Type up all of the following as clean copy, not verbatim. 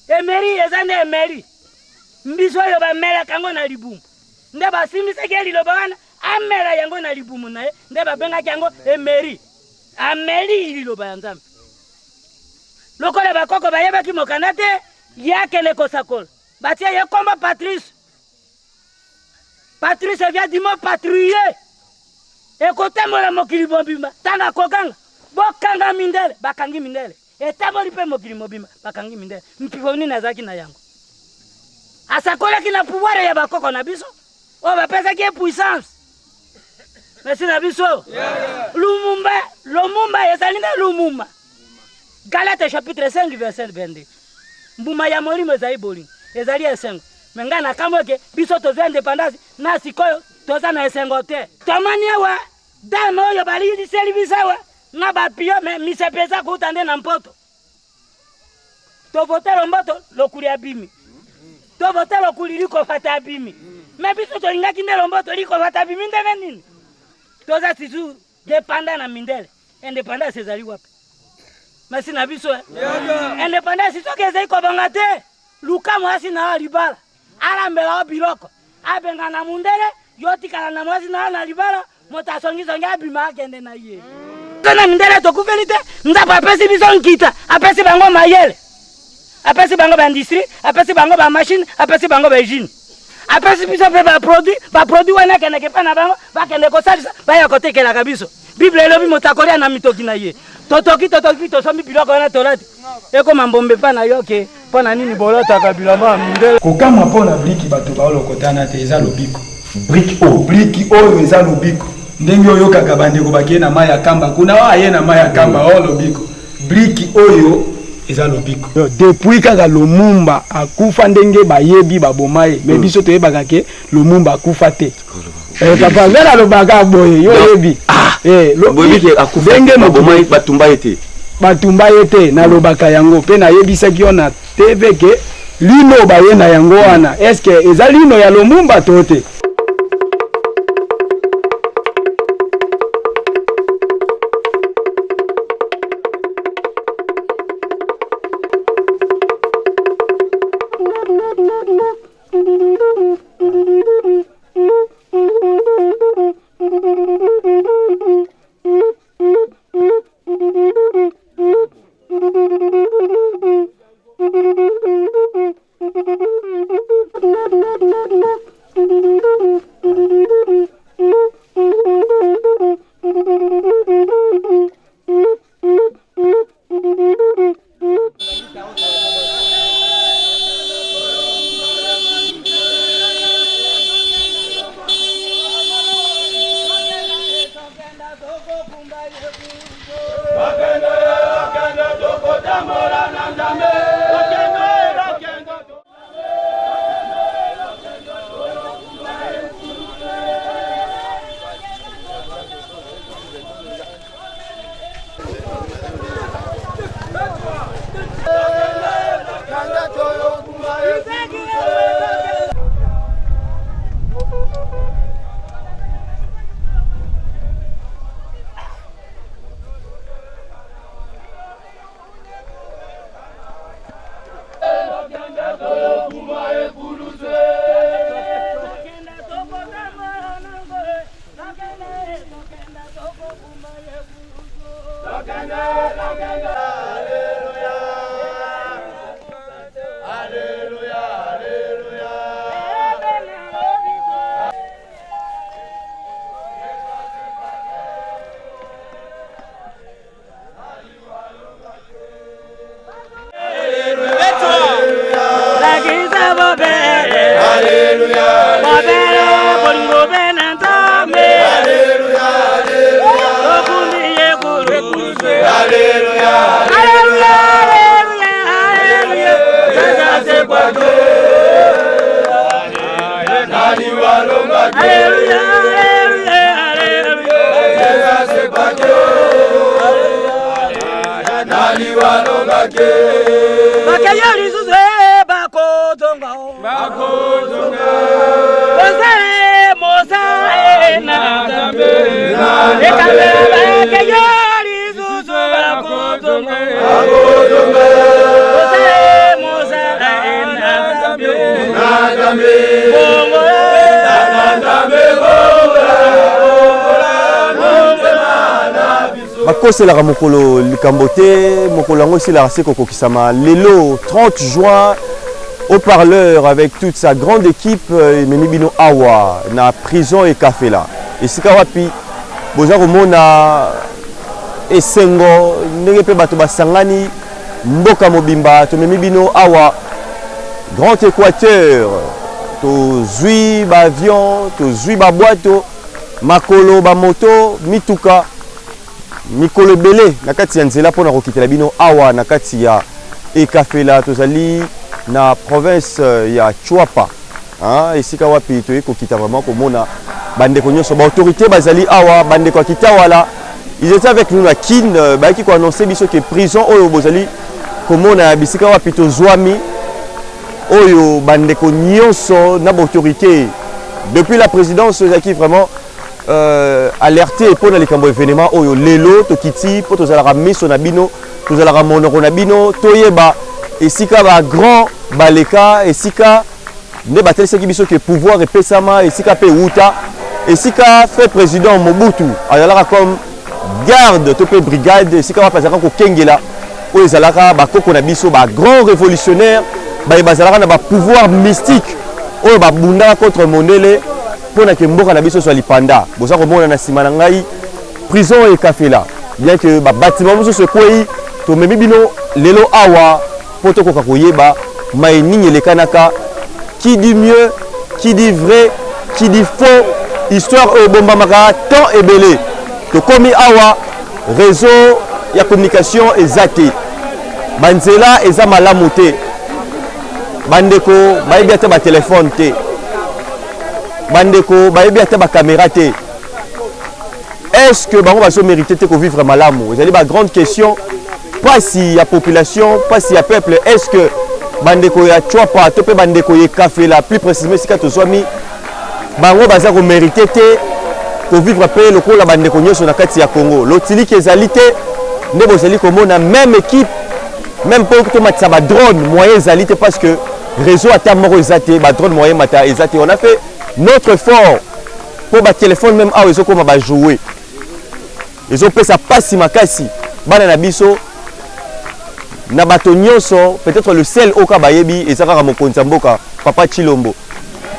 Emery ezande Emery. Mbiso yo ba mela kango na libumu. Nde ba simise ke liloba wana amela yango na libumu na ye. Nde ba benga yango Emery. Ameli liloba ya Nzambe. Lokola bakoko bayebaki mokanda te yake le kosakola. Batia ye komba Patrice. Patrice vient du mot patrouiller. Ekotembola mokili mobimba. Tanga kokanga. Bokanga mindele. Bakangi mindele. Etaboli pe mokili mobimba. Bakangi mindele. Mpivoni nazaki na yango. Asakola ki na pouvoir ya bakoko na biso. O bapesa ki puissance. Merci na biso. Lumumba ezalina Lumumba. Galates chapitre 5 verset 22. Mbuma ya molimo ezali bolingo. Ezali esengo. Menga na kamboke biso tozo indépendance na sikoyo toza na esengo te. Tomani awa dame oyo bali service wa na ba pio me misepeza kutande na mpoto. To votelo mboto lokuli abimi. To votelo kuli liko fata abimi. Me biso to lingaki ndelo mboto liko fata abimi ndene nini? Toza sisu dépendant na mindele. Indépendance ezali wapi? Merci na biso. Indépendance soki ezali kobanga te. Luka mwasi na libala. Alambela biloko. Abenga na mundele, yotikala na mwasi na libala, motasongi abima akende na ye. Kana mindele tokufeli te, nzapa apesi biso nkita, apesi bango mayele. Apesi bango ba industrie, apesi bango ba machine, apesi bango ba usine. Apesi biso pe ba produit wana kende ke pana bango, ba kende ko salisa, ba ya kotekela kabiso. Bible elobi motakolia na mitoki na ye. Totoki tosomi biloko wana tolati. Eko mambombe pa na yoke. Pona nini bolota kabilamba mindele. Kokama pona bliki bato baolokotana te eza lobiko. Bliki oyo eza lobiko. Ndenge oyo kaka bandeko bakie na maya kamba kuna wa ye na maya kamba o lobiko. Bliki oyo eza lobiko. Depuis kaka Lumumba akufa ndenge bayebi babomaye. Mais biso toyebaka ke Lumumba akufa te. Papa vera lobaka boye yo yebi. Boyebi akufa ndenge babomaye batumba ete. Batumba ete na lobaka yango pe na yebisaki yo na TV ke lino baye na yango wana. Est-ce que eza lino ya Lumumba tote? Mosa c'est la mokolo likambote, mokolo yango c'est la seko kokisama. Lelo 30 juin, au parleur avec toute sa grande équipe, Menibino Awa, na prison et café là. Et si kawapi, boza komona esengo ndenge pe bato basangani mboka mobimba to Menibino Awa, Grand Équateur, to zui ba avion, to zui ba boato, makolo ba moto, mituka. Mikolo belé nakati ya nzela pona kokitela bino awa nakati ya ekafela tozali na province ya Chuapa esika wapi toye kokita vraiment komona bandeko nyonso ba autorité bazali awa bandeko kitawala ils étaient avec nous na kin ba ki ko annoncer biso que prison oyo bozali komona bisika wapi tozwami oyo bandeko nyonso na ba autorité depuis la présidence qui vraiment alerté pour les cambo événements oyo lelo tokiti po tozalaka miso na bino tozalaka monoko na bino toyeba esika ba grand baleka esika ne batelisa biso que pouvoir epesama esika pe uta esika fait président Mobutu azalaka comme garde to pe brigade esika ba pasaka ko kengela oyo ezalaka ba koko na biso ba grand révolutionnaire ba bazalaka na ba pouvoir mystique oyo ba bunda contre monele pour que mboka na biso soit lipanda boza komona na sima na ngai prison et café là bien que ba bâtiment moso se kwei to memi bino lelo awa poto ko koyeba mai nini le kanaka qui dit mieux qui dit vrai qui dit faux histoire au bomba maka temps et belé to komi awa réseau ya communication ezate banzela eza malamu te bandeko bayebi ata ba téléphone te bandeko bayebi ata ba caméra te. Est-ce que bango baso mériter te ko vivre malamu? Ezali ba grande question. Pas si ya population, pas si ya peuple. Est-ce que bandeko ya Chuapa to pe bandeko ya café là plus précisément si ka to somi bango baza ko mériter te ko vivre pe lokola bandeko nyonso na kati ya Congo. Lotili ki ezali te nde bozali komona même équipe même pour to matisa ba drone moyen ezali te parce que réseau ata moko ezate ba drone moyen mata ezate. On a fait notre fort pour ba téléphone même awa ezoko ba jouer ezope sa pasi makasi bana na biso na bato nyonso peut-être le seul oka bayebi ezaka mokonzi mboka papa Chilombo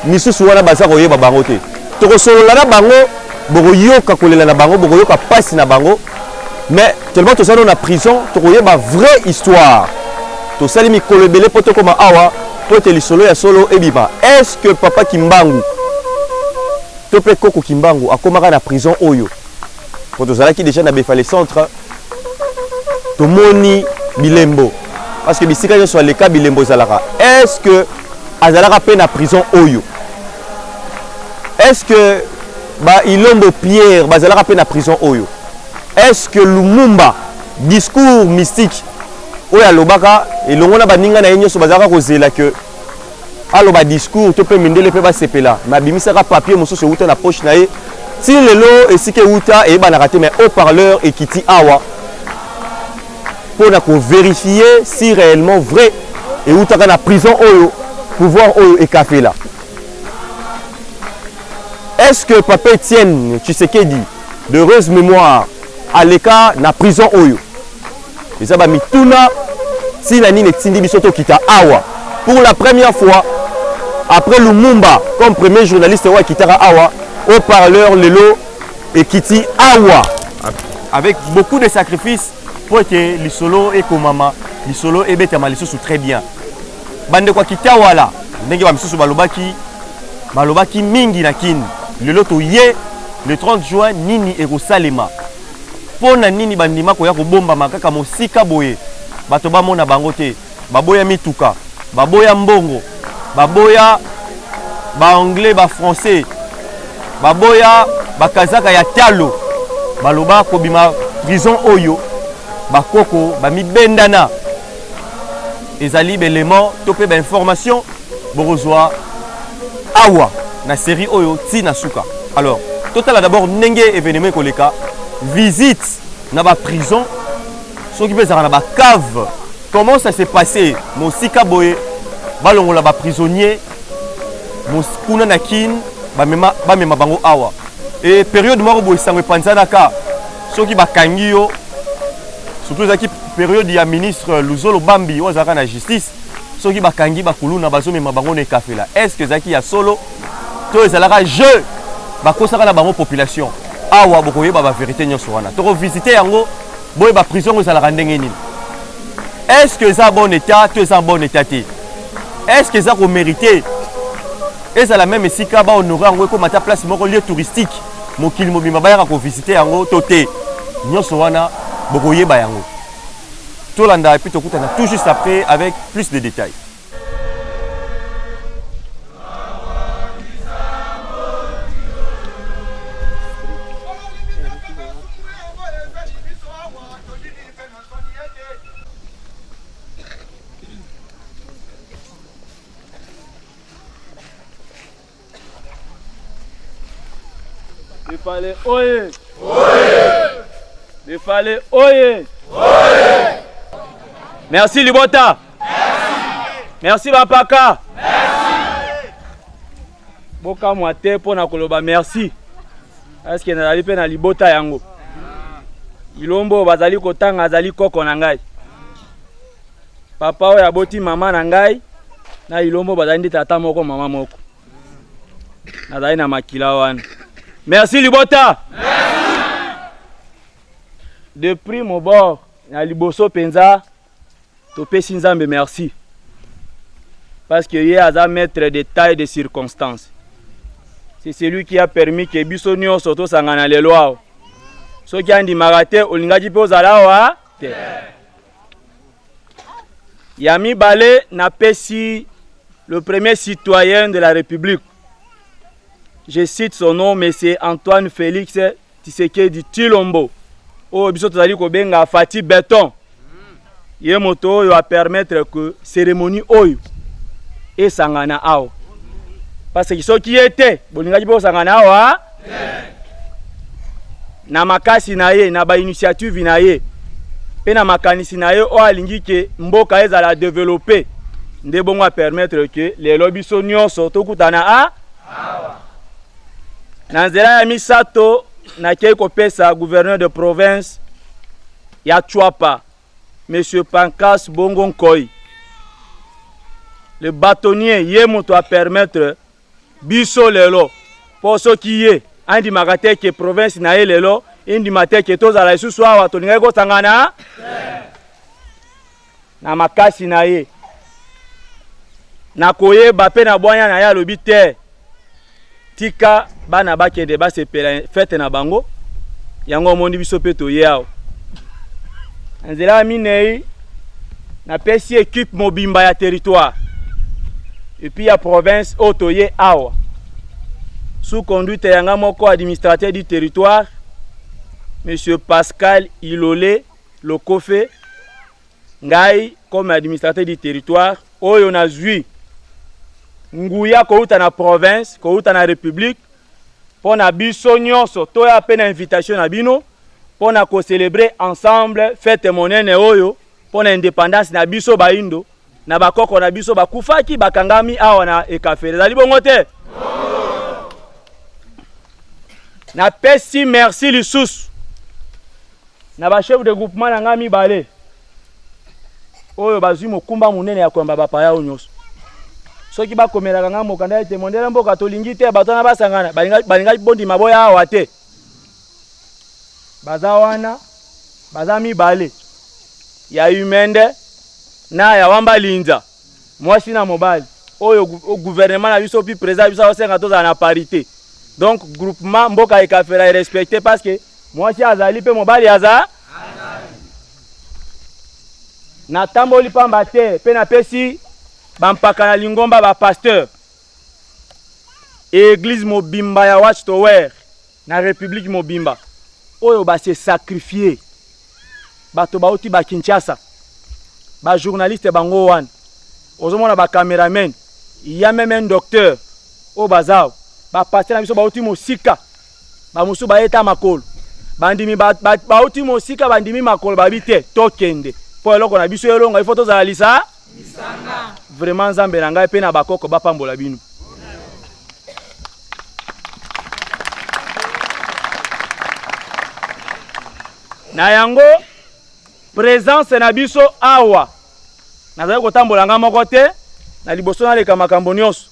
misusu wana baza koyeba bango te tokosolola na bango bokoyoka kolela na bango bokoyoka pasi na bango mais tellement tosali na prison tokoyeba vraie histoire tosali mikolo ebele po tokoma awa po te lisolo ya solo ebima. Est-ce que papa Kimbangu Topé Koko Kimbangu akomaka na prison oyo quand tozalaki déjà na befale centre tomoni bilembo parce que bisika yo soit le cas bilembo zalaka. Est-ce que azalaka pe na prison oyo? Est-ce que ba Ilombo Pierre bazalaka pe na prison oyo? Est-ce que Lumumba discours mystique oyo alobaka elongo na baninga na yenyo so bazalaka kozela que aloba discours to pe mindele pe ba sepela ma bimisaka papier mosusu uta na poche na ye si lelo esike uta e bana raté mais au parleur et kiti awa pour na ko vérifier si réellement vrai et uta na prison oyo pouvoir oyo et café là. Est-ce que papa Etienne Tshisekedi d'heureuse mémoire à l'écart na prison oyo ça ba mituna si la nini tindi bisoto kita awa pour la première fois après Lumumba comme premier journaliste wa kitara awa au parleur lelo et kiti awa avec beaucoup de sacrifices pour que lisolo et komama lisolo et betama lisusu très bien bande kwa kitawa la ndenge ba misusu balobaki mingi na kin lelo to ye le 30 juin nini ekosalema pona nini bandima ko ya ko bomba makaka mosika boye bato bamona bango te baboya mituka baboya mbongo baboya ba anglais ba français baboya bakazaka ya talo baloba ko bima prison oyo bakoko bamibendana ezali belement topé ba information borozwa awa na série oyo tina suka. Alors total d'abord ndenge événement koleka visite na ba prison ceux qui peuvent dans la cave. Comment ça s'est passé? Mosika boye balongola ba prisonnier moskuna nakin ba mema bango awa et période moko boye sango panzana ka ceux qui bakangi yo surtout ezaki période ya ministre Luzolo Bambi oyo azalaka na justice soki bakangi bakuluna bazomema bango na ekafela est-ce que ezalaki ya solo to ezalaka jeu bakosaka na bango population awa bokoyeba bavérité nyonso wana tokovisite yango boyeba prison oyo ezalaka ndenge nini est-ce que eza bon état to eza bon état te est-ce que eza komérité ezala même esika bahonoré yango ekoma ta place moko lieu touristique mokili mobimba bayaka kovisite yango to te nyonso wana bokoyeba yango tolanda et puis tokutana tout juste après avec plus de détails. Defale oye! Oye! Defale oye! Oye! Merci Libota! Merci! Merci Bapaka! Merci! Boka mwate pona koloba merci. Est-ce que nazali pe na Libota yango? Ilombo bazali kotanga azali koko na ngai. Papa oyo aboti mama na ngai na Ilombo bazali ndi tata moko mama moko. Nazali na makila wana. Merci Libota. Merci. Depuis mon bord, na liboso penza, topesi nzambe merci. Parce que yé aza maître de taille de circonstances. C'est celui qui a permis que biso nyonso to sangana lelo awo. Soki andimaka te olingaki mpe ozala awa te. Ya mibale napesi le premier citoyen de la République. Je cite son nom, mais c'est Antoine Félix Tshisekedi Tshilombo. Oh, biso tozali kobenga Fati Béton. Ye moto oyo va permettre que cérémonie oyo esangana awa. Parce que soki était, bolingaki po sangana awa na makasi na ye, na ba initiative na ye. Pe na makanisi na ye o alingi ke mboka ezala développer. Nde bongo a permettre que lelo biso nyonso tokutana awa. Nanzela ya misato na kei kopesa gouverneur de province ya Chouapa, Monsieur Pancas Bongo Nkoy. Le bâtonnier yé moto a permettre biso lelo pour ceux qui yé andi magate ke province na ye lelo indi mateke tozala isusu awa tolingai kosangana na makasi na ye na koyeba pe na bwanya na ya lobi te tika bana bakende basepela fete na bango yango mondi biso pe toye awa nzela minei na pesi équipe mobimba ya territoire et puis ya province otoye awa sous conduite yanga moko administrateur du territoire Monsieur Pascal Ilolé Lokofe ngai comme administrateur du territoire oyo na zui nguya kouta na province kouta na république pona biso nyonso toya pe na invitation na bino pona ko célébrer ensemble fête monene oyo pona indépendance na biso baindo na bakoko na biso bakufaki bakangami awa na ekafere zali bongo te na pesi merci lisusu na ba chef de groupement na ngami balé oyo bazwi mokumba munene ya kwamba bapaya onyoso soki bakomelaka nga mokanda ete mondela mboka tolingi te bato na basangana balinga bondi maboya awa te baza wana baza mibale ya Umende na ya Wamba Linza mwasi na mobali oyo gouvernement na biso pi président biso osenga tozala na parité donc groupement mboka ekafela respecté parce que mwasi azali pe mobali aza na tamboli pamba te pe na pesi bampaka na lingomba ba pasteur église mobimba ya Watchtower na république mobimba oyo ba se sacrifier bato bauti ba Kinshasa ba journaliste bango wan ozomona ba cameraman il y a même un docteur au bazao ba pasteur na biso bauti mosika ba musu ba eta makolo bandimi bauti mosika bandimi makolo babite tokende po eloko na biso elonga ifo tozala lisa vraiment nzambe na ngai pe na bakoko bapambola bino na yango présence na biso awa nazali kotambola nga moko te na liboso naleka makambo nyonso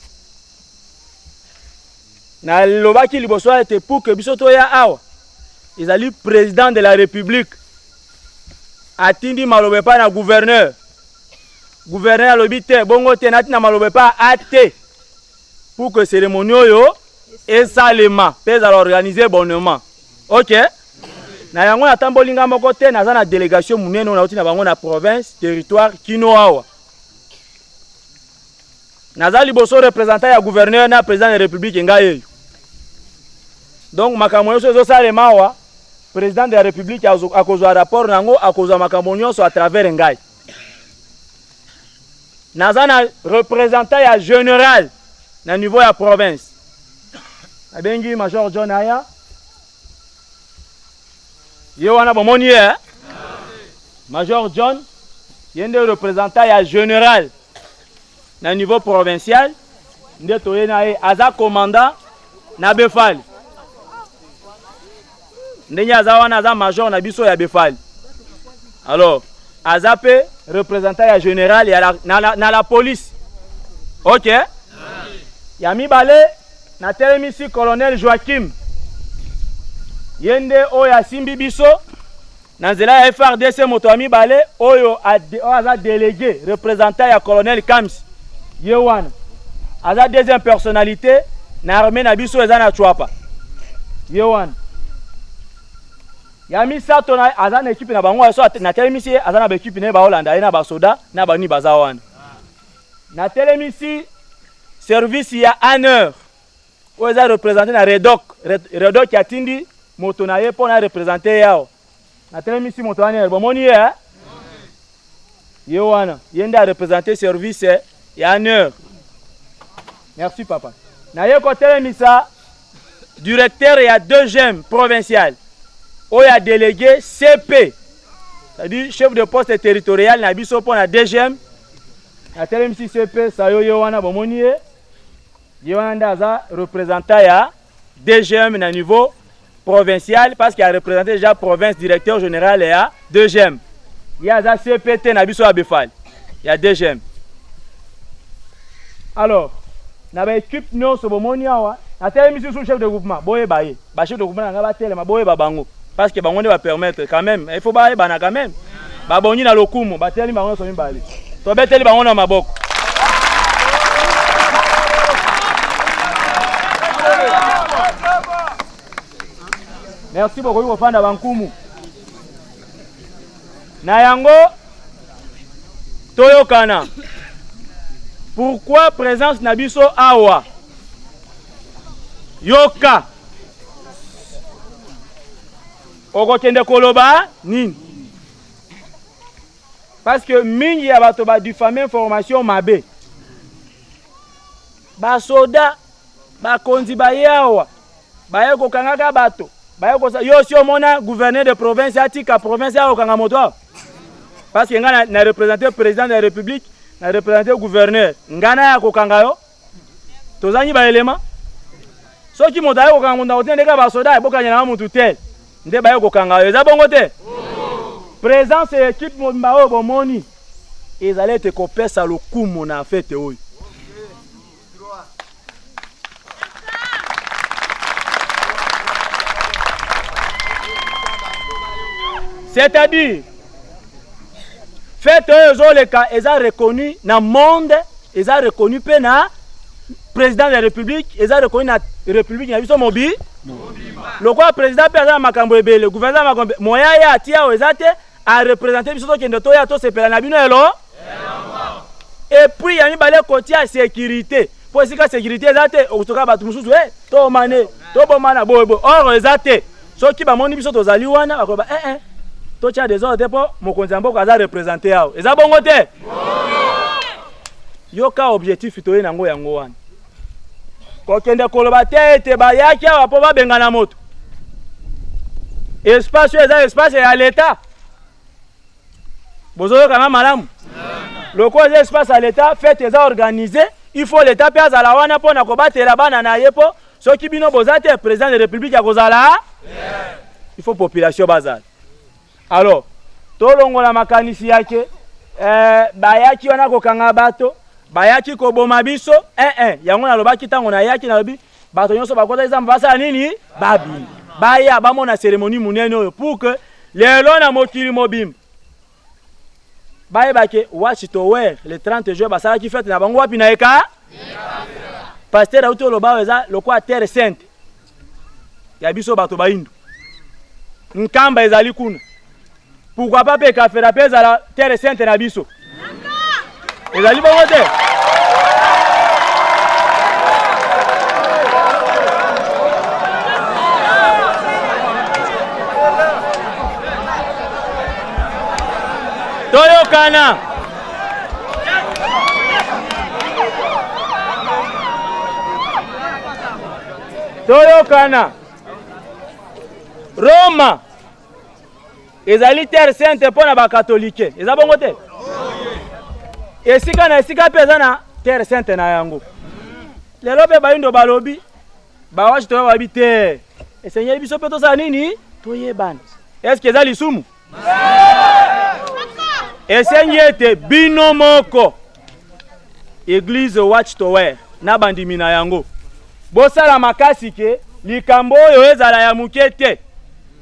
na lobaki liboso ete pour que biso toya awa ezali président de la république atindi malobe pa na gouverneur alobi te bongo te nati na malobe pa ate pour que cérémonie oyo esalema mpe ezala organiser bonnement ok na yango natamboli nga moko te naza na délégation munene oyo nauti na bango na province territoire kino awa naza liboso représentant ya gouverneur na président de république ngai eyo donc makambo nyonso ezosalema awa président de la république akozwa rapport nango akozwa makambo nyonso à travers ngai naza na représentant ya général na niveau ya province abengi major John Aya ye wana bomoni ye major John yende représentant ya général na niveau provincial nde toye na ye aza commandant na Befali ndenge aza wana aza major na biso ya Befali alors aza pe représentant ya général ya na la police ok ya mibale na telemisi colonel Joachim yende oyo asimbi biso na nzela ya FRDC moto ya mibale oyo aza délégué représentant ya colonel Kams ye wana aza deuxième personnalité na armée na biso eza na Chwapa ye wana ya misato na aza na équipe na bango so na telemisi aza na équipe ne ba Holanda na ba soda na bani baza wana na telemisi service ya honneur oyo eza représenté na Redok ya tindi moto na ye mpo na représenter yao na telemisi moto wana bomoni ye ye wana ye nde a représenter service ya honneur merci papa na ye ko telemisa directeur ya 2e provincial oyo a délégué CP c'est-à-dire chef de poste territorial na biso mpo na 2e na telemisi CP sayo ye wana bomoni ye wana nde aza représentant ya 2e na niveau provincial parce qu'il a représenté déjà province directeur général ya 2e il y a za CPT na biso ya Befali ya 2e alors na ba équipe nyonso bomoni awa na telemisi sous chef de groupement boye baye ba chef de groupement nga ba telema boye ba bango parce que bango nde va permettre quand même il faut baye bana quand même ba boni na lokumu ba telema bango so mibale to beteli bango na maboko merci beaucoup ko fanda bankumu na yango toyokana pourquoi présence na biso awa yoka okokende koloba nini parce que mingi ya bato ba diffamer information mabe ba soda ba konzi ba yawa ba yeko kangaka bato yo si omona gouverneur de province atika province ya okanga moto parce que nga na représenter président de la république na représenter gouverneur ngana ya kokanga yo tozangi ba élément soki moto ya kokanga moto otende ka ba soda ebokanya na mutu tel nde ba kokanga yo eza bongo te présence ya équipe mba oyo bomoni ezali te kopesa lokumu na fete oyo c'est-à-dire fête ezoleka eza reconnu na monde eza reconnu pe na président de la république eza reconnu na république na biso mobi lokwa président pe aza makambo ebele gouverneur makambo moya ya atia eza te a représenter biso to kende to ya to sepela na bino elo et puis ya mibale kotia sécurité po esika sécurité eza te okotoka bato mosusu to mane to bomana boyebo or eza te soki bamoni biso tozali wana bakoba tocha desordre po mokonzi mboka aza représenter yao eza bongo te yoka objectif toye nango yango wana kokende koloba te ete bayaki awa po babengana moto espace eza espace ya l'état bozoyoka na malamu loko eza espace ya l'état fête eza organisé il faut l'état pe azala wana po na kobatela bana na ye po soki bino boza te président de république akozala il faut population bazala alors tolongola makanisi yake bayaki wana kokanga bato bayaki koboma biso yango nalobaki ntango nayaki nalobi bato nyonso bakota eza basala nini babimi baya bamona cérémonie monene oyo pour que lelo na mokili mobimba bayebake Watch Tower le 30 juin basalaki fete na bango wapi na eka pasteur auto loba eza lokwa terre sainte ya biso bato baindu nkamba ezali kuna pourquoi pas peka fera pesa la terre sainte na biso ezali bongo te toyokana toyokana Roma ezali terre sainte pona ba katolike eza bongo te esika na esika peza na terre sainte na yango lelo pe bayindo balobi ba Watch Tower babi te esenye biso pe tosala nini toyebana est-ce que eza lisumu esenye ete bino moko église Watch Tower na bandimi na yango bosala makasi ke likambo oyo ezala ya muke te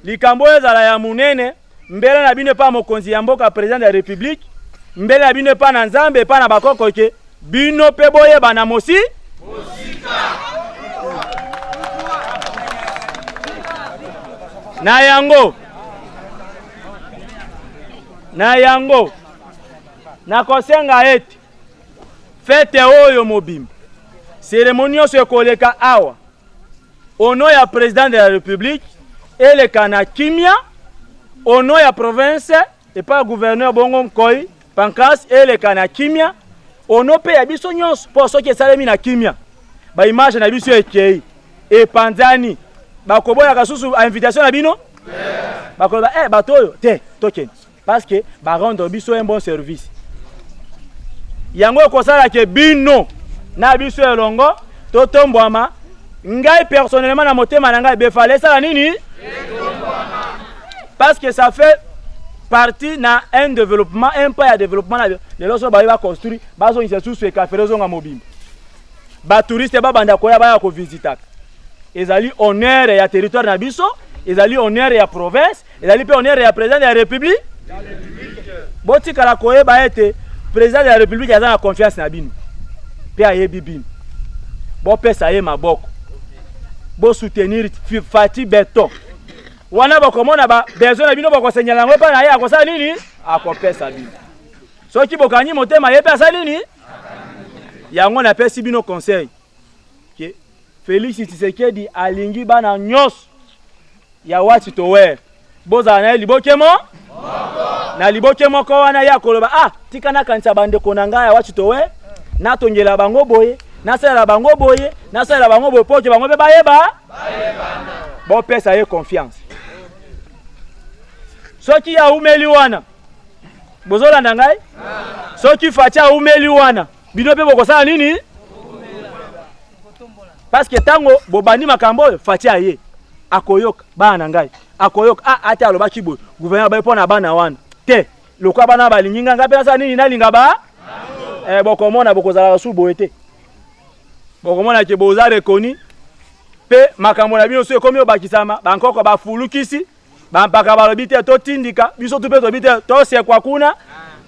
likambo oyo ezala ya munene mbele na bino pa mokonzi ya mboka président de la république mbele na bino pa na nzambe pa na bakoko ke bino pe boyeba na mosika na yango na kosenga ete fete oyo mobimba cérémonie nyonso ekoleka awa au nom ya président de la république eleka na kimia au nom ya province et pas gouverneur bongo Nkoi Pancras eleka na kimia au nom pe ya biso nyonso po soki esalemi na kimia ba image na biso ekei epanzani bakoboya kasusu invitation na bino bakoba batoyo te token parce que ba rendre biso un bon service yango ekosala ke bino na biso elongo totombwama ngai personnellement na motema na ngai befale sala nini parce que ça fait partie na un développement un pas ya développement na les loso ba va construire bazo inse sous e café rezo nga mobimba ba touriste ba banda koya ba ya ko visiter ezali honneur ya territoire na biso ezali honneur ya province ezali pe honneur ya président de la république boti kala koye ba ete président de la république a na confiance na bino pe ayebi bino bo pesa ye maboko bo soutenir Fati Beton wana bakomona ba besoin na bino bakosenyala ngo pa na ye akosala nini akopesa bino soki bokanyi motema ye pesa nini yango na pesi bino conseil ke Félix Tshisekedi alingi bana nyos ya Watch Tower boza na libokemo na libokemo ko wana ya koloba tika na kanisa bande konanga ya Watch Tower na tongela bango boye na sala bango boye na sala bango boye poke bango be bayeba bo pesa ye confiance soki ya umeli wana bozola ndangai soki facha umeli wana bino pe bokosala nini parce que tango bobandi makambo facha ye akoyoka bana ngai akoyoka ati alobaki boye gouverneur ba pona bana wana te lokwa bana balinginga ngape na sala nini nalinga ba bokomona bokozala su boye te bokomona ke boza rekoni pe makambo na bino so ekomi obakisama bankoko bafulukisi bampaka balobi te totindika biso tupe tobi te tosekwa kuna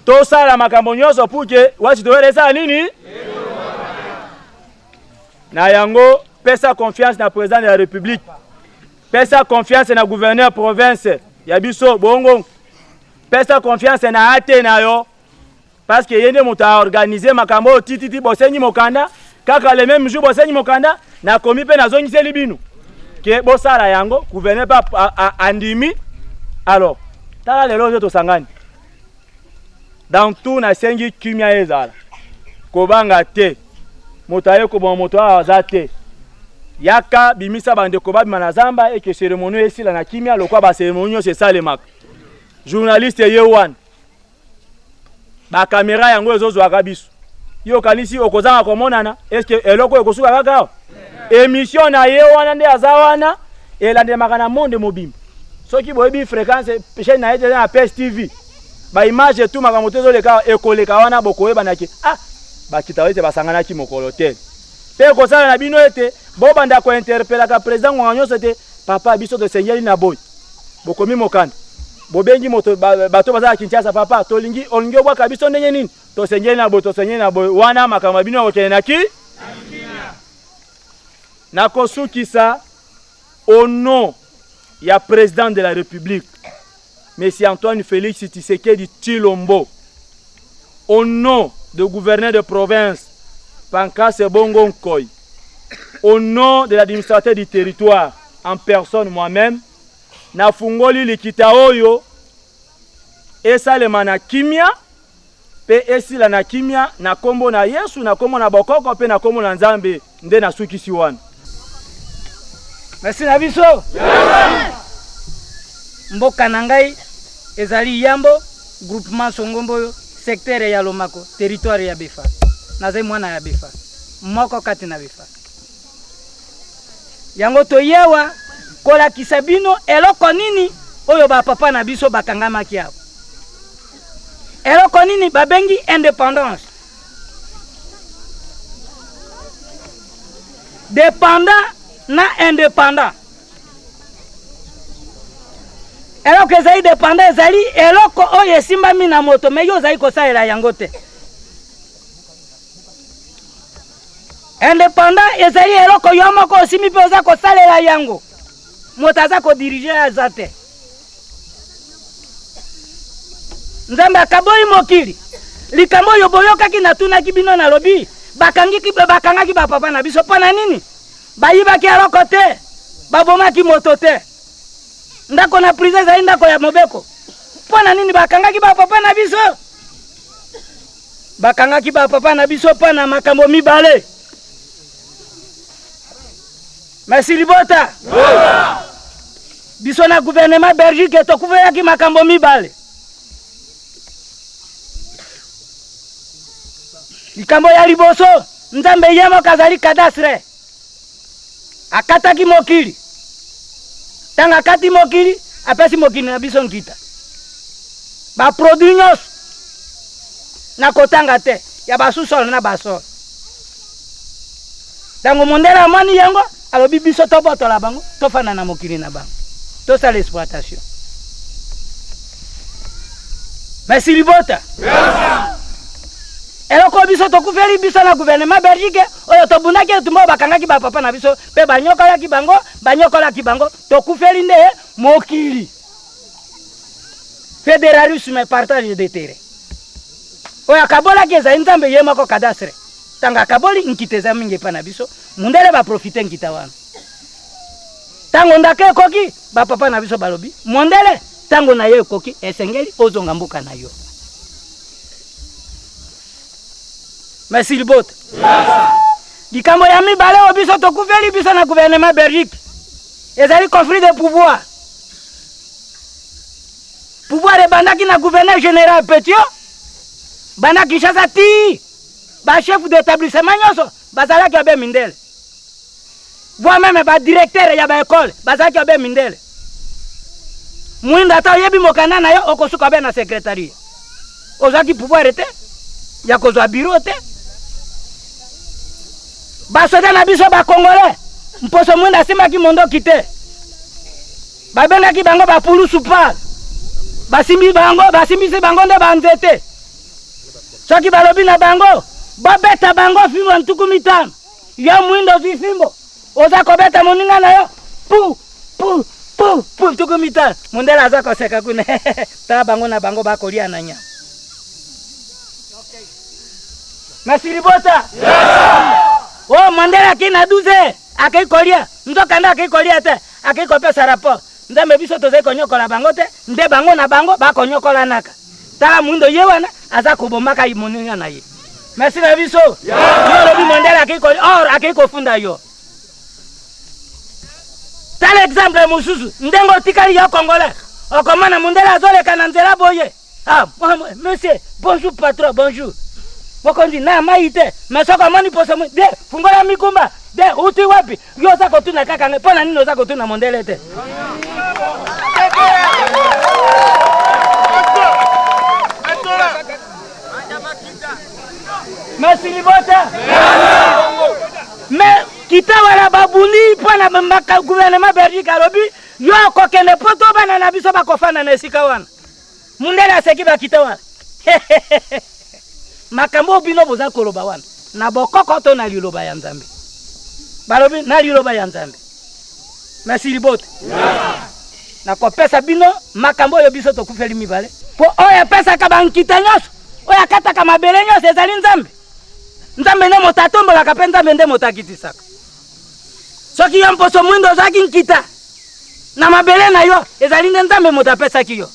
tosala makambo nyonso pour que Watch Tower esala nini na yango pesa confiance na président de la république pesa confiance na gouverneur province ya biso bongo pesa confiance na ate na yo parce que yende moto a organisé makambo tititi bosenyi mokanda kaka le même jour bosenyi mokanda na komi pe na zongiseli bino ke bosala yango gouverneur pa andimi alors tala lelo zo tosangani dans tout na sengi kimia ezala kobanga te moto aye ko bon moto azate yaka bimisa bande ko babima na zamba et que cérémonie esila na kimia lokwa ba cérémonie c'est ça le mak journaliste yewan ba caméra yango ezozwa kabiso yo kanisi okozanga komonana est-ce que eloko ekosuka kaka émission na yewana nde azawana elande makana monde mobimba soki boyebi fréquence chaîne na ete na PS TV ba image tout makambo te zoleka ekoleka wana bokoyeba naki ah bakita ete basangana ki mokolo te pe ko sala na bino ete bo banda ko interpeller ka président ngwanyo c'était papa biso de seigneur na boy bokomi mokanda bobengi moto bato bazala Kinshasa papa tolingi olingi obwa kabiso ndenge nini to seigneur na boy wana makambo bino okene naki na kosukisa au nom ya président de la République Monsieur Antoine Félix Tshisekedi Tshilombo, au nom du gouverneur de province Pancras Bongo Nkoy, au nom de l'administrateur du territoire en personne moi-même, na fungoli likita oyo esalema na kimia pe esila na kimia na kombo na Yesu na kombo na bokoko pe na kombo na Nzambe nde na sukisi wana. Merci na biso. Mboka na ngai ezali Yambo groupement Songombo secteur ya Lomako territoire ya Befa nazai mwana ya Befa moko kati na Befa yango toyewa kola kisabino eloko nini oyo ba papa na biso bakangama kiao eloko nini babengi indépendance dépendant na indépendant eloko ezali dépendant ezali eloko oyo esimbami na moto me yo ozali kosalela yango te indépendant ezali eloko yo moko osimi mpe oza kosalela yango moto aza kodirige aza te Nzambe akaboli mokili likambo oyo boyokaki natunaki bino na lobi bakangaki bapapa na biso mpo na nini bayibaki eloko te babomaki moto te ndako na prison ezali ndako ya mobeko mpo na nini bakangaki bapapa na biso bakangaki bapapa na biso mpo na makambo mibale. Merci Libota. Biso na gouvernement Belgique tokuvelaki makambo mibale. Likambo ya liboso Nzambe yemo kazali kadastre akataki mokili tanga kati mokili apesi mokili na biso nkita ba produit nyos na kotanga te ya basusol na basol tango mondela mani yango alobi biso tobotola bango tofana na mokili na bango tosala exploitation. Merci Libota. Eloko biso tokufeli biso na gouvernement Belgique oyo tobunaki tumbo bakangaki ba papa na biso pe banyokolaki bango tokufeli nde mokili fédéralisme partage de terrain oyo akabolaki ezali Nzambe ye moko kadastre tanga akaboli nkiteza mingi pa na biso mundele ba profite nkita wana tango ndake ekoki ba papa na biso balobi mondele tango na ye ekoki esengeli ozonga mbuka na yo. Merci Libota. Likambo ya mibale o biso tokufeli biso na gouvernement Belgique ezali conflit de pouvoir ebandaki na gouverneur général Petio bana Kinshasa ti ba chef d'établissement nyoso bazalaki abe mindele voire même ba directeur ya ba école bazalaki abe mindele mwinda ta yebi mokanda na yo okosuka be na secrétariat ozaki pouvoir ete ya kozwa bureau te basoda na biso ba congolais mposo mwinda simaki mondoki te babengaki bango ba pulu supal basimbisi bango nde banzete soki balobi na bango babeta bango fimbo ya ntuku mitano yo mwindo ozwi fimbo oza kobeta moninga na yo pu ntuku mitano mondele aza koseka kuna tala bango na bango bakolia na nyama. Merci Libota. Oh Mandela kina 12 akeikolia nzokanda akeikolia te akeikopesa rapport Nzambe biso tozai konyokola bango te nde bango na bango bakonyokola naka tala mundo ye wana aza kobomaka moninga na ye. Merci na biso yo lobi Mandela akeikolia or akeikofunda yo tala exemple mususu ndengo tikali yo Congolais okomana Mandela azoleka na nzela boye monsieur bonjour patron bonjour mokondi na maite mesoko moni poso de fungola mikumba de uti wapi yo za kotuna kaka nge pona nini oza kotuna mondele te Merci libota. Mais kita wala babuni pona maka gouvernement Belgique alobi yo kokende poto bana na biso bakofana na esika wana. Mundela seki bakita wana. Makambo bino boza koloba wana. Na bokoko to na liloba ya Nzambe. Balobi na liloba ya Nzambe. Merci libota. Na kopesa bino makambo yo biso to kufeli mibale. Po oya pesa ka bankita nyoso. Oya kata ka mabele nyoso ezali Nzambe. Nzambe ne motatombo la kapenza mende motakitisaka. Soki yo mposo mwindo zaki nkita. Na mabele na yo ezali Nzambe motapesa ki yo.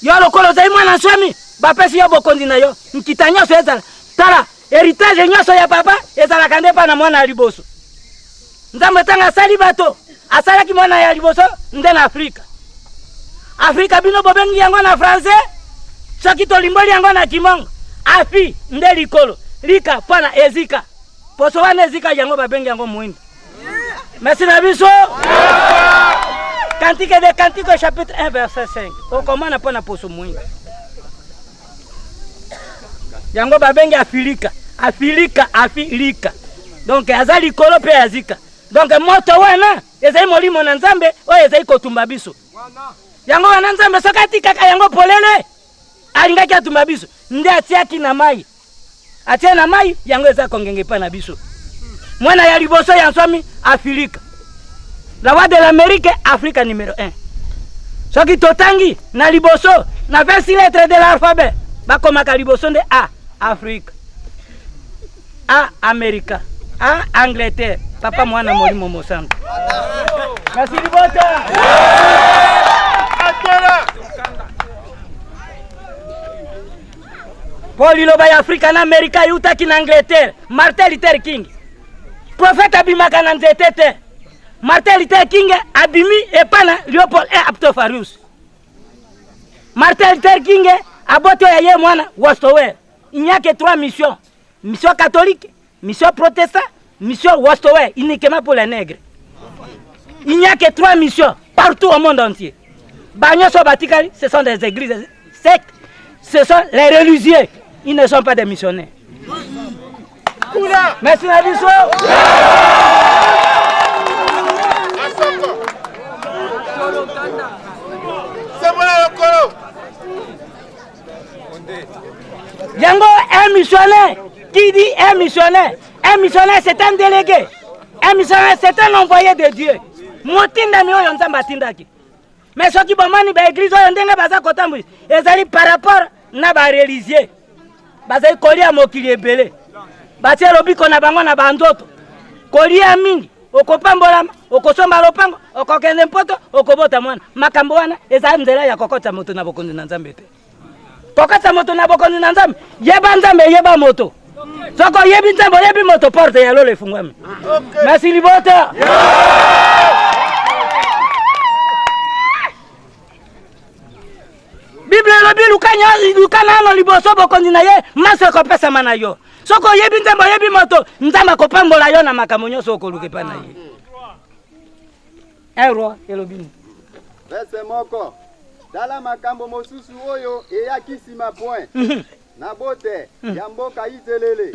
Yo lokolo zai mwana swami bapesi yo bokondi na yo. Nkita nyoso ezala tala héritage nyoso ya papa ezala kande pa na mwana liboso. Nzambe tanga sali bato. Asala ki mwana ya liboso nde na Afrika. Afrika bino bobengi yango na français. Soki to limboli yango na kimongo. Afi nde likolo. Lika pana ezika. Poso wana ezika yango babengi yango muindi. Merci na biso. Cantique de Cantique chapitre 1 verset 5. Okomana pana poso muindi. Yango babengi afilika. Afilika afilika. Donc azali kolo pe azika. Donc moto wana ezai molimo na Nzambe o ezai kotumba biso. Yango wana Nzambe sokati kaka yango polele. Alingaki atumba biso. Nde atiaki na mai. Atia na mai yango eza kongenge pa na biso. Mwana ya liboso ya nswami Afrika. La voix de l'Amérique Afrika numéro 1. Soki totangi na liboso na 26 lettres de l'alphabet. Bakomaka liboso nde A Afrika. A Amerika. A Angleterre. Papa mwana molimo mosantu. Merci libota. Paul iloba ya Afrika na Amerika yutaki na Angleterre. Martin Luther King. Prophète abimaka na nzetete. Martin Luther King abimi epana Leopold Aptofarius. Martin Luther King aboto ya ye mwana Wostower. Il n'y a que 3 missions. Mission catholique, mission protestant, mission Wostower, uniquement pour les nègres. Il n'y a que 3 missions partout au monde entier. Bagno Sobatikali, ce sont des églises sectes. Ce sont les religieux. Ils ne sont pas des missionnaires. Merci la biso. Yango un missionnaire. Qui dit un missionnaire? Un missionnaire c'est un délégué. Un missionnaire c'est un envoyé de Dieu. Motinda mi oyo Nzambe atindaki. Mais soki bomani ba église oyo ndenge baza kotambuza ezali par rapport na ba religieux. Bazali kolia mokili ebele. Batie lobiko na bango na bandoto. Kolia mingi, okopambola, okosomba lopango, okokende mpoto, okobota mwana. Makambo wana ezali nzela ya kokota moto na bokondi na Nzambe te. Kokota moto na bokondi na Nzambe, yeba Nzambe yeba moto. Soko yebi Nzambe yebi moto porte ya lolo efungwami. Merci libota. Bible lobi lukana no liboso bokondi na ye maso ko pesa mana yo. Soko yebi Nzambe yebi moto Nzambe ko pambola yo na makambo nyonso ko luke pa na ye. Ero elobi. Verset moko. Dala makambo mosusu oyo eyakisima point. Na bote ya mboka Izelele.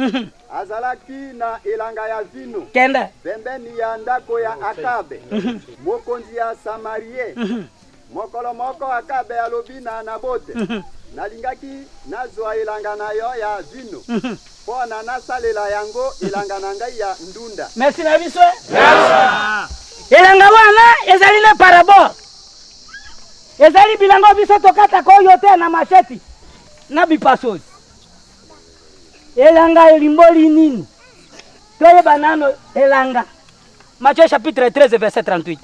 Azalaki na elanga ya vino. Kenda. Pembeni ya ndako ya Akabe. Mokonzi ya Samarie. Mokolo moko Akabe alobi na Nabote. Nalingaki nazwa elanga na yo ya vino. Pona nasalela yango elanga na ngai ya ndunda. Merci na biso. Elanga wana ezali na parabole. Ezali bilango biso tokata ko yote na macheti. Na bipasozi. Elanga elimboli nini? Toye banano elanga. Matthieu chapitre 13 verset 38.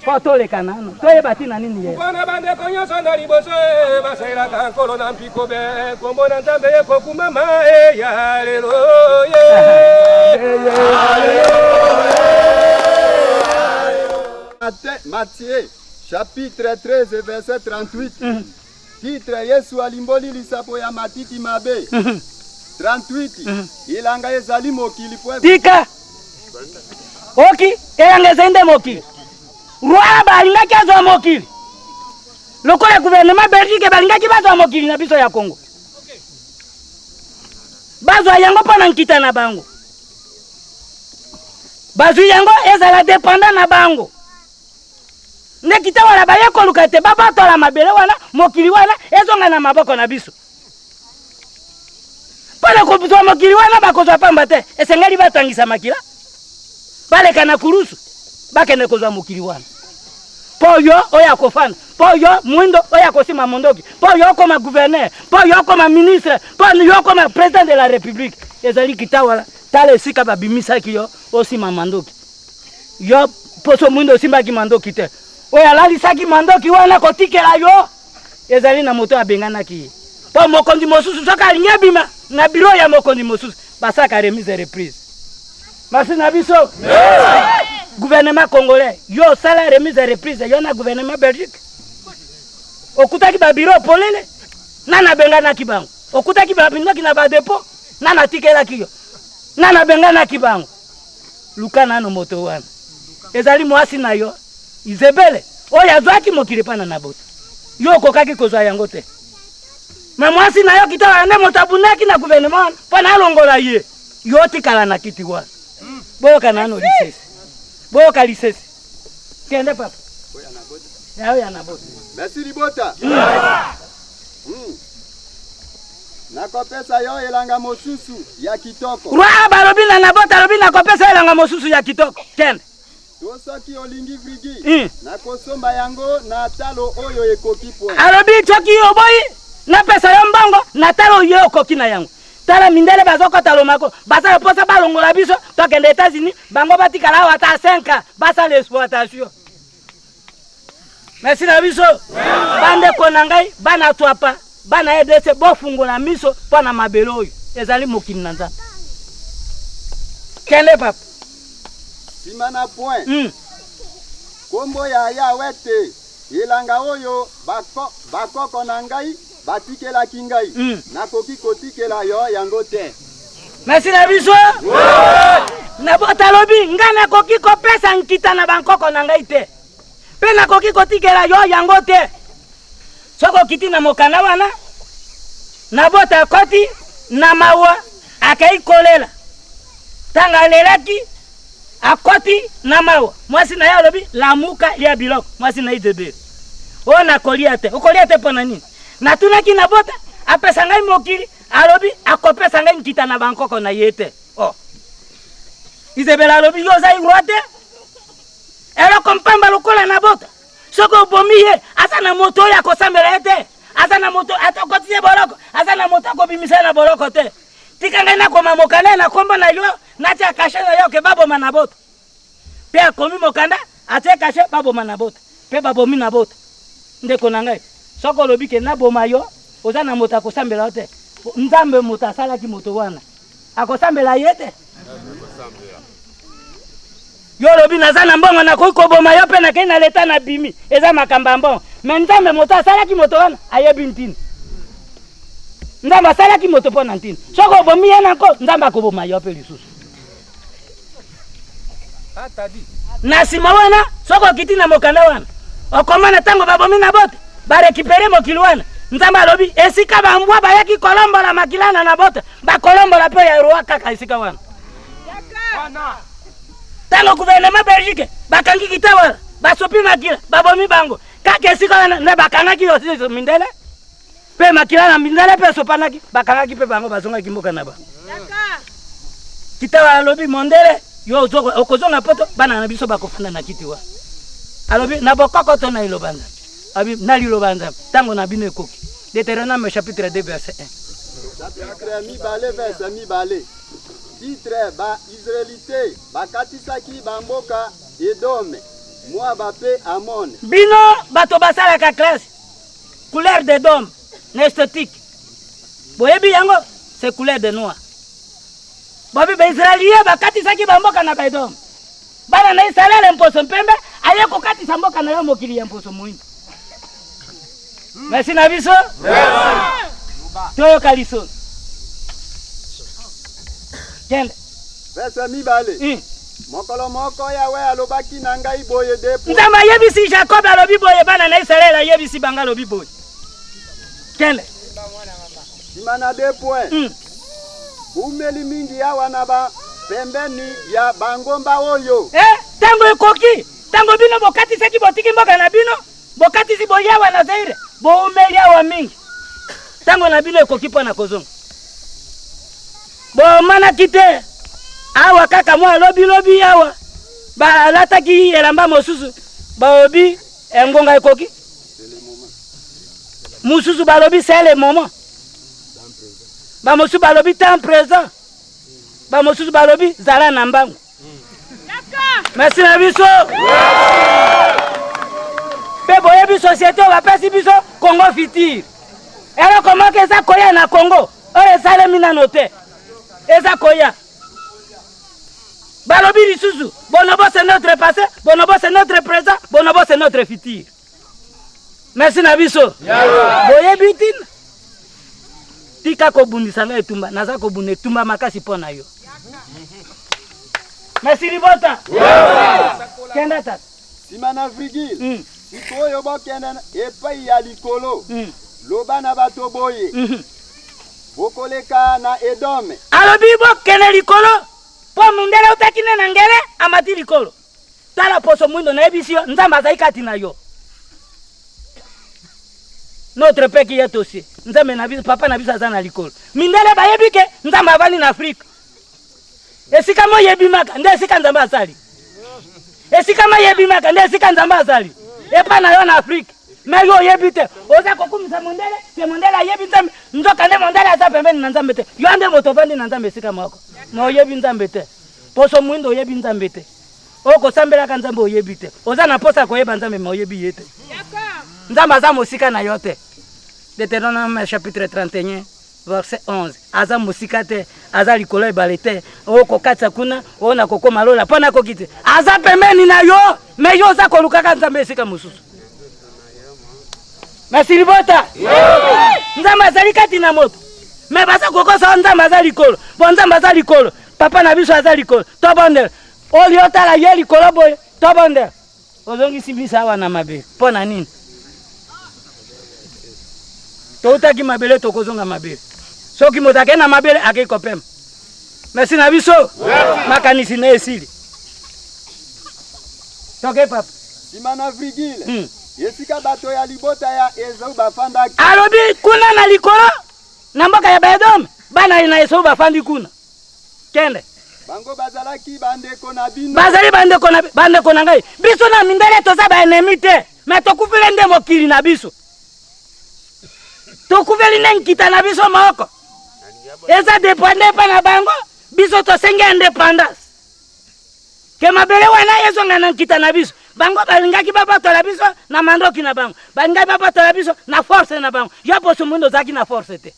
Foto le kanano. Toye batina nini ye? Bana bande konyo sonda liboso basela kankolo na mpiko be kombo na Nzambe ye kokumama ya lelo Matthieu chapitre 13 verset 38. Titre Yesu alimboli lisapo ya matiti mabe. 38. Ilanga ezali mokili po. Tika. Oki, elanga zende mokili. Roi balingaki azwa mokili. Lokola gouvernement Belgique balingaki bazwa mokili na biso ya Congo. bazwa yango mpona nkita na bango. Bazwi yango ezala dépendant na bango. Nekita wala baye koluka te babatola mabele wana mokili wana ezonga na maboko na biso. Pala ko mokili wana bakozwa pamba te esengeli batangisa makila. Baleka na kurusu bakende kozwa mokili wana. Poyo oya kofana, poyo mwindo oya kosima mondoki, poyo koma gouverneur, poyo koma ministre, poyo koma président de la république. Ezali kitawala tale sika babimisa kiyo osima mandoki. Yo poso mwindo simba ki mandoki te. Oya lali saki mandoki wana kotikela yo. Ezali na moto abengana ki. Po mokondi mosusu soka linyabima na biro ya mokondi mosusu basaka remise reprise. Merci na biso. Gouvernement congolais, yo sala remise reprise, yo na gouvernement Belgique. Okutaki ba bureau polele, nana bengana kibango. Okutaki ba bindoki na ba dépôt, nana tikela kiyo. Nana bengana kibango. Lukana no moto wana. Ezali mwasi na yo. Izebele, oya zwaki mokili pana na boto. Yo kokaki kozwa yango te. Mais mwasi na yo kitawa ane motabunaki na gouvernement, pana longola ye. Yo tikala na kiti wana. Boyoka nano lisesi. Boyoka lisesi. Kende papa. Oya na boto. Merci Libota. Nakopesa yo elanga mosusu ya kitoko. Rwa balobina na bota lobina kopesa elanga mosusu ya kitoko. Kende. Tosoki olingi vrigi. Nakosomba yango na talo oyo ekoki point. Alobi choki oboyi na pesa yo mbongo na talo yo ekoki na yango. Tala mindele bazoko talomako. Basa posa balongola biso tokende États-Unis bango batikala wata 5 ans basa l'exploitation. Merci na biso. Bande konangai bana twapa bana edese bofungola miso pona mabelo oyo. Ezali mokini na Nzambe. Kende papa. Simana point. Kombo ya Yahweh elanga oyo bakoko na ngai batikela kingai. Nakoki kotikela yo yango te. Merci na biso. Na bota lobi ngana koki kopesa nkita na bankoko na ngai te. Pe nakoki kotikela yo yango te. Soko kiti na mokanda wana na bota koti na mawa akai kolela. Tanga lelaki akoti na mawa. Mwasi na ya lobi lamuka ya biloko. Mwasi na idebe. Ona koliate. Okoliate pona nini? Na tunaki na bota apesa ngai mokili alobi akopesa ngai nkita na bankoko na yete. Oh. Izebela alobi yo za iroate. Elo kompamba lokola na bota. Soko bomiye asa na moto ya kosambela ete. Asa na moto atokotise boloko. Asa na moto akobimisa na boloko te. Tika ngai na koma mokanda na komba na yo natia kashe na yo ke babo manabota. Pe akomi mokanda atia kashe babo manabota. Pe babo minabota. Ndeko na ngai. Soko lobi ke na boma yo oza na moto akosambela te. Nzambe moto asala ki moto wana. Akosambela yete. Yo lobi naza na mbongo na ko boma yo pe na ke na leta na bimi. Eza makamba mbongo. Mais nzambe moto asala ki moto wana ayebi ntini. Nzambe asala ki moto pona ntini. Soko bomi yana ko nzambe akoboma yo pe lisusu. Atadi. Na sima wana soko kiti na mokanda wana. Okomana tango babomi na bote. Ba récupérer mokili wana. Nzamba lobi esika bambwa bayaki kolombola makilana na bote. Ba kolombola pe ya roi kaka esika wana. Wana. Tango gouvernement Belgique bakangi kitawala. Basopi makila babomi bango. Kaka esika wana na bakangaki yo mindele. Pe makilana mindele pe sopanaki bakangaki pe bango bazonga kimboka na ba. Kitawala lobi mondele yo okozonga poto bana na biso bakofanda na kiti wa. Alobi na bokoko to na ilobanda. Abi na lilobanda tango na bino ekoki. Deutéronome chapitre 2 verset 1. Chapitre mibale verset mibale. Titre ba Israélité bakatisaki bamboka Edome. Moi bape Amon. Bino bato basala ka classe. Couleur de dôme, esthétique. Boyebi yango c'est couleur de noir. Babi ba Israélien bakatisaki bamboka na Edome. Bana na Israël mposo mpembe aye kokatisa mboka na yo mokili ya mposo muhimu. Merci na biso. Toyo kaliso. Kende. Verset mibale. Mokolo moko Yahweh alobaki na ngai boye depo. Nzamba yebisi Jacob alobi boye bana na Israël yebisi banga alobi boye. Kende. Simana 2 points. umeli mingi yawa na ba pembeni ya bangomba oyo. Tango ekoki, tango bino bokati seki botiki mboka na bino, bokati si boyawa na Zaire, bo umeli yawa mingi. Tango na bino ekoki pona kozonga. Bo mana kite, awa kaka mwa lobi yawa, ba lataki elamba mosusu, ba obi engonga ekoki. Mosusu ba lobi c'est le moment. Ba mosusu ba lobi temps présent. Ba mosusu ba lobi zala na mbangu. Merci na biso. Pe boyebi société va pesi biso Congo Futur. Alors comment que ça koya na Congo? Oye sale mina note. Eza koya. Balobi lisusu. Bonobo c'est notre passé, bonobo c'est notre présent, bonobo c'est notre futur. Merci na biso. Boyebi tin. Tika ko bundisa na etumba, naza ko bunne tumba makasi pona yo. Merci Libota. Kenda tata. Simana Vrigil. Sikoyo bokenda epai ya likolo. Loba na bato boye. Bokoleka na Edome. Alobi bokende likolo. Po mundele utakine na ngele amati likolo. Tala poso mundo na ebisio nzamba zaikati na yo. Notre père qui est aussi. Nzambe na biso papa na biso azana likolo. Mindele bayebike nzamba avani na Afrika. Esika mo yebimaka nde esika nzamba asali. Esika mo yebimaka nde esika nzamba asali. Epa na yo na Afrika. Mais yo yebite. Oza kokumisa mondele, te mondele yebite nzoka nde mondele aza pembeni na nzambe te. Yo ande motovandi na nzambe esika moko. No yebi nzambe te. Poso mwindo yebi nzambe te. Oko sambela ka nzambe oyebite. Oza na posa koyeba nzambe mo yebi yete. Nzambe aza mosika na yo te. Deutéronome chapitre 31 verset 11. Aza mosika te, aza likolo ebale te. Oko katsa kuna, ona kokoma lola pona kokite. Aza pembeni na yo, me yo za koluka ka nzambe esika mosusu. Merci Libota. Nzambe azali kati na moto. Me basa kokosa nzambe azali likolo. Bon nzambe azali likolo. Papa na biso azali likolo. To bondel. Oli otala ye likolo boy. To bondel. Ozongi sibisa wana mabe. Pona nini? Toutaki mabele tokozonga mabele. Soki motake na mabele akiko pema. Merci na biso. Makanisi na esili. Toke papa. Simana Vrigil. Yesika bato ya Libota ya Ezau bafandaki. Alobi kuna na likolo na mboka ya Edom. Bana na Ezau bafandi kuna. Kende. Bango bazalaki bandeko na bino. Bazali bandeko na ngai. Biso na mindele toza ba ennemi te. Mais tokufele nde mokili na biso. Tokufeli nde nkita na biso moko. Eza dépendé pa na bango. Biso tosengi indépendance. Ke mabele wana yezonga na nkita na biso. Bango balingaki babatola biso na mandoki na bango. Balingaki babatola biso na force na bango. Yo poso mundo zaki na force te.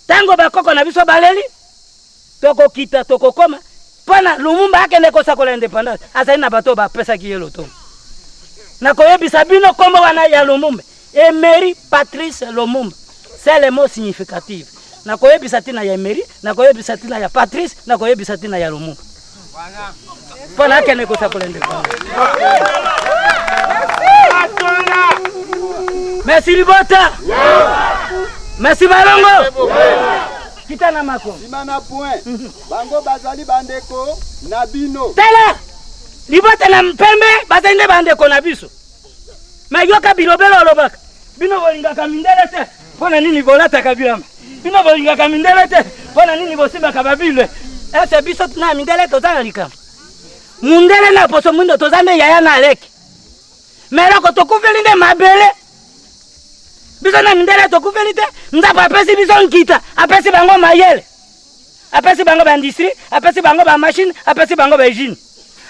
Tango bakoko na biso baleli. Toko kita toko koma. Pona Lumumba akende kosakola indépendance. Azali na bato ba pesa ki yelo to. Na koyebisa bino kombo wana ya Lumumba. Emery Patrice Lumumba. C'est le mot significatif. Na koyebisa tina ya Emery, na koyebisa tina ya Patrice, na koyebisa tina ya Lumumba. Pona akende kosakola indépendance. Merci Libota. Merci Balongo. Kita na mako. Simana point. Bango bazali bandeko na bino. Tala. Libota na mpembe bazende bandeko na biso. Mayoka bilobelo lobaka. Bino bolinga kamindele te. Pona nini bolata kabila. Bino bolinga kamindele te. Pona nini bosimba kababile. Ese biso na mindele tozana likama. Mundele na poso mundo tozane yaya na leki. Mera ko tokufeli nde mabele. Biso na mindele tokufeli te. Nzapa apesi biso nkita. Apesi bango mayele. Apesi bango ba industrie. Apesi bango ba machine. Apesi bango ba usine.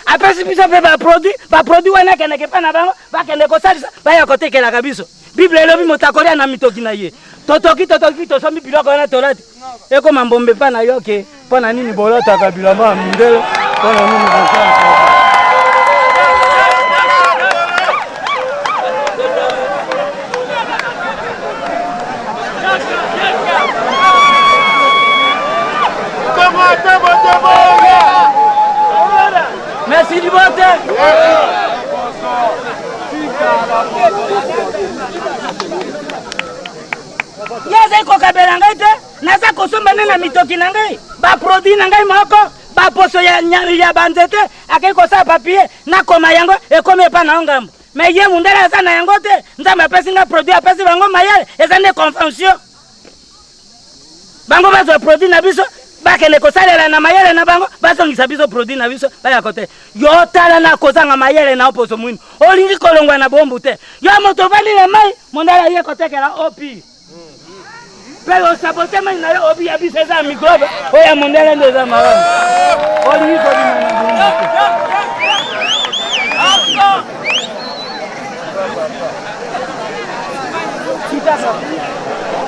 Apesi biso pe ba produit wana kene ke pa na bango. Ba kene ko salisa. Ba ya kote ke la kabiso. Bible elobi motakolia na mitoki na ye. Totoki tosombi biloko wana tolati. Eko mambombe pa na yo ke. Pona nini bolota kabila ma mindele. Pona nini bolota. Merci Libota. Yaza iko kabelanga ite, naza kosomba nena kosala mitoki na ngai ba produit na ngai moko ba poso ya banzete akei kosala papier na koma yango ekomi epa na ngambo mais ye mundele aza na yango te nzambe apesi nga produit apesi bango mayele eza nde convention bango bazwa produit na biso bakende kosalela na mayele na bango bazongisa biso produit na biso baya kote yo tala na kozanga mayele na oposo mwini olingi kolongwa na bombu te yo moto vali na mai mondala ye kotekela opi pero sabote mai na yo opi ya biso eza microbe oya mondala ndo za mawa olingi kolingwa na bombu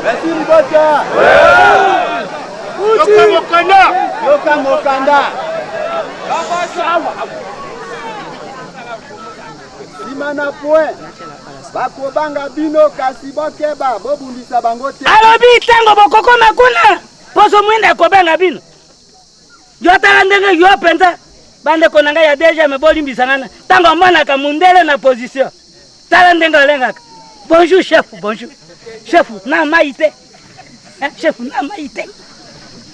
Merci Libota. Yoka Mokanda. Simana point. Bakobanga bino kasi bokeba bobundisa bango te. Alobi tango bokoko makuna. Poso mwenda kobanga bino. Yo tala ndenge yo penza. Bande konanga ya deja me bolimbisa ngana. Tango mwana ka mundele na position. Tala ndenge lengaka. Bonjour chef, bonjour. Chef, na maite. Chef, na maite.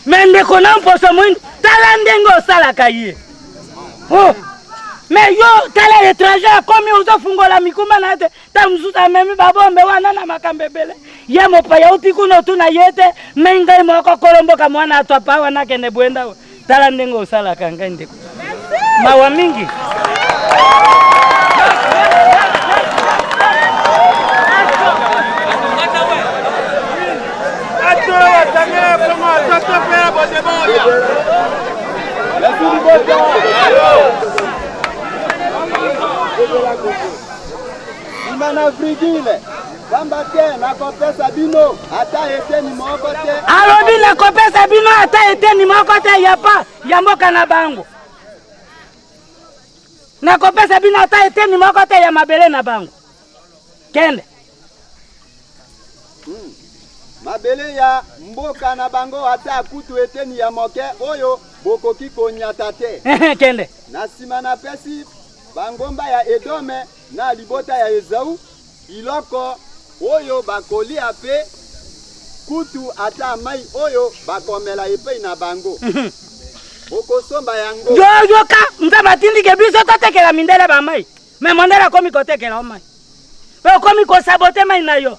Mende kona mposo mwindu, tala ndenge osalaka ye. Oh, mais yo, tala étranger, komi uzo fungola mikuma na ete, ta msuta memi babombe wana na makambebele. Ye mopa ya utikuno tuna yete, mengai mwako kolomboka mwana atwapa wana kende buenda. Tala ndenge osalaka ngai ndeko. Mawa mingi. Imana frigile. Kamba te na kopesa bino ata ete ni moko te. Alobi na kopesa bino ata ete ni moko te yapa yamboka na bango. Na kopesa bino ata ete ni moko te ya mabele na bango. Kende. Mabele ya mboka na bango ata kutu ete ni ya moke oyo bokoki konyata te. Kende. Na sima na pesi bangomba ya Edome na libota ya Ezau iloko oyo bakoli ape kutu ata mai oyo bakomela epe na bango. Okosomba yango. Yo ka nzaba tindike biso totekela mindele ba mai. Me mondela komi kotekela mai. Pe komi ko sabote mai na yo.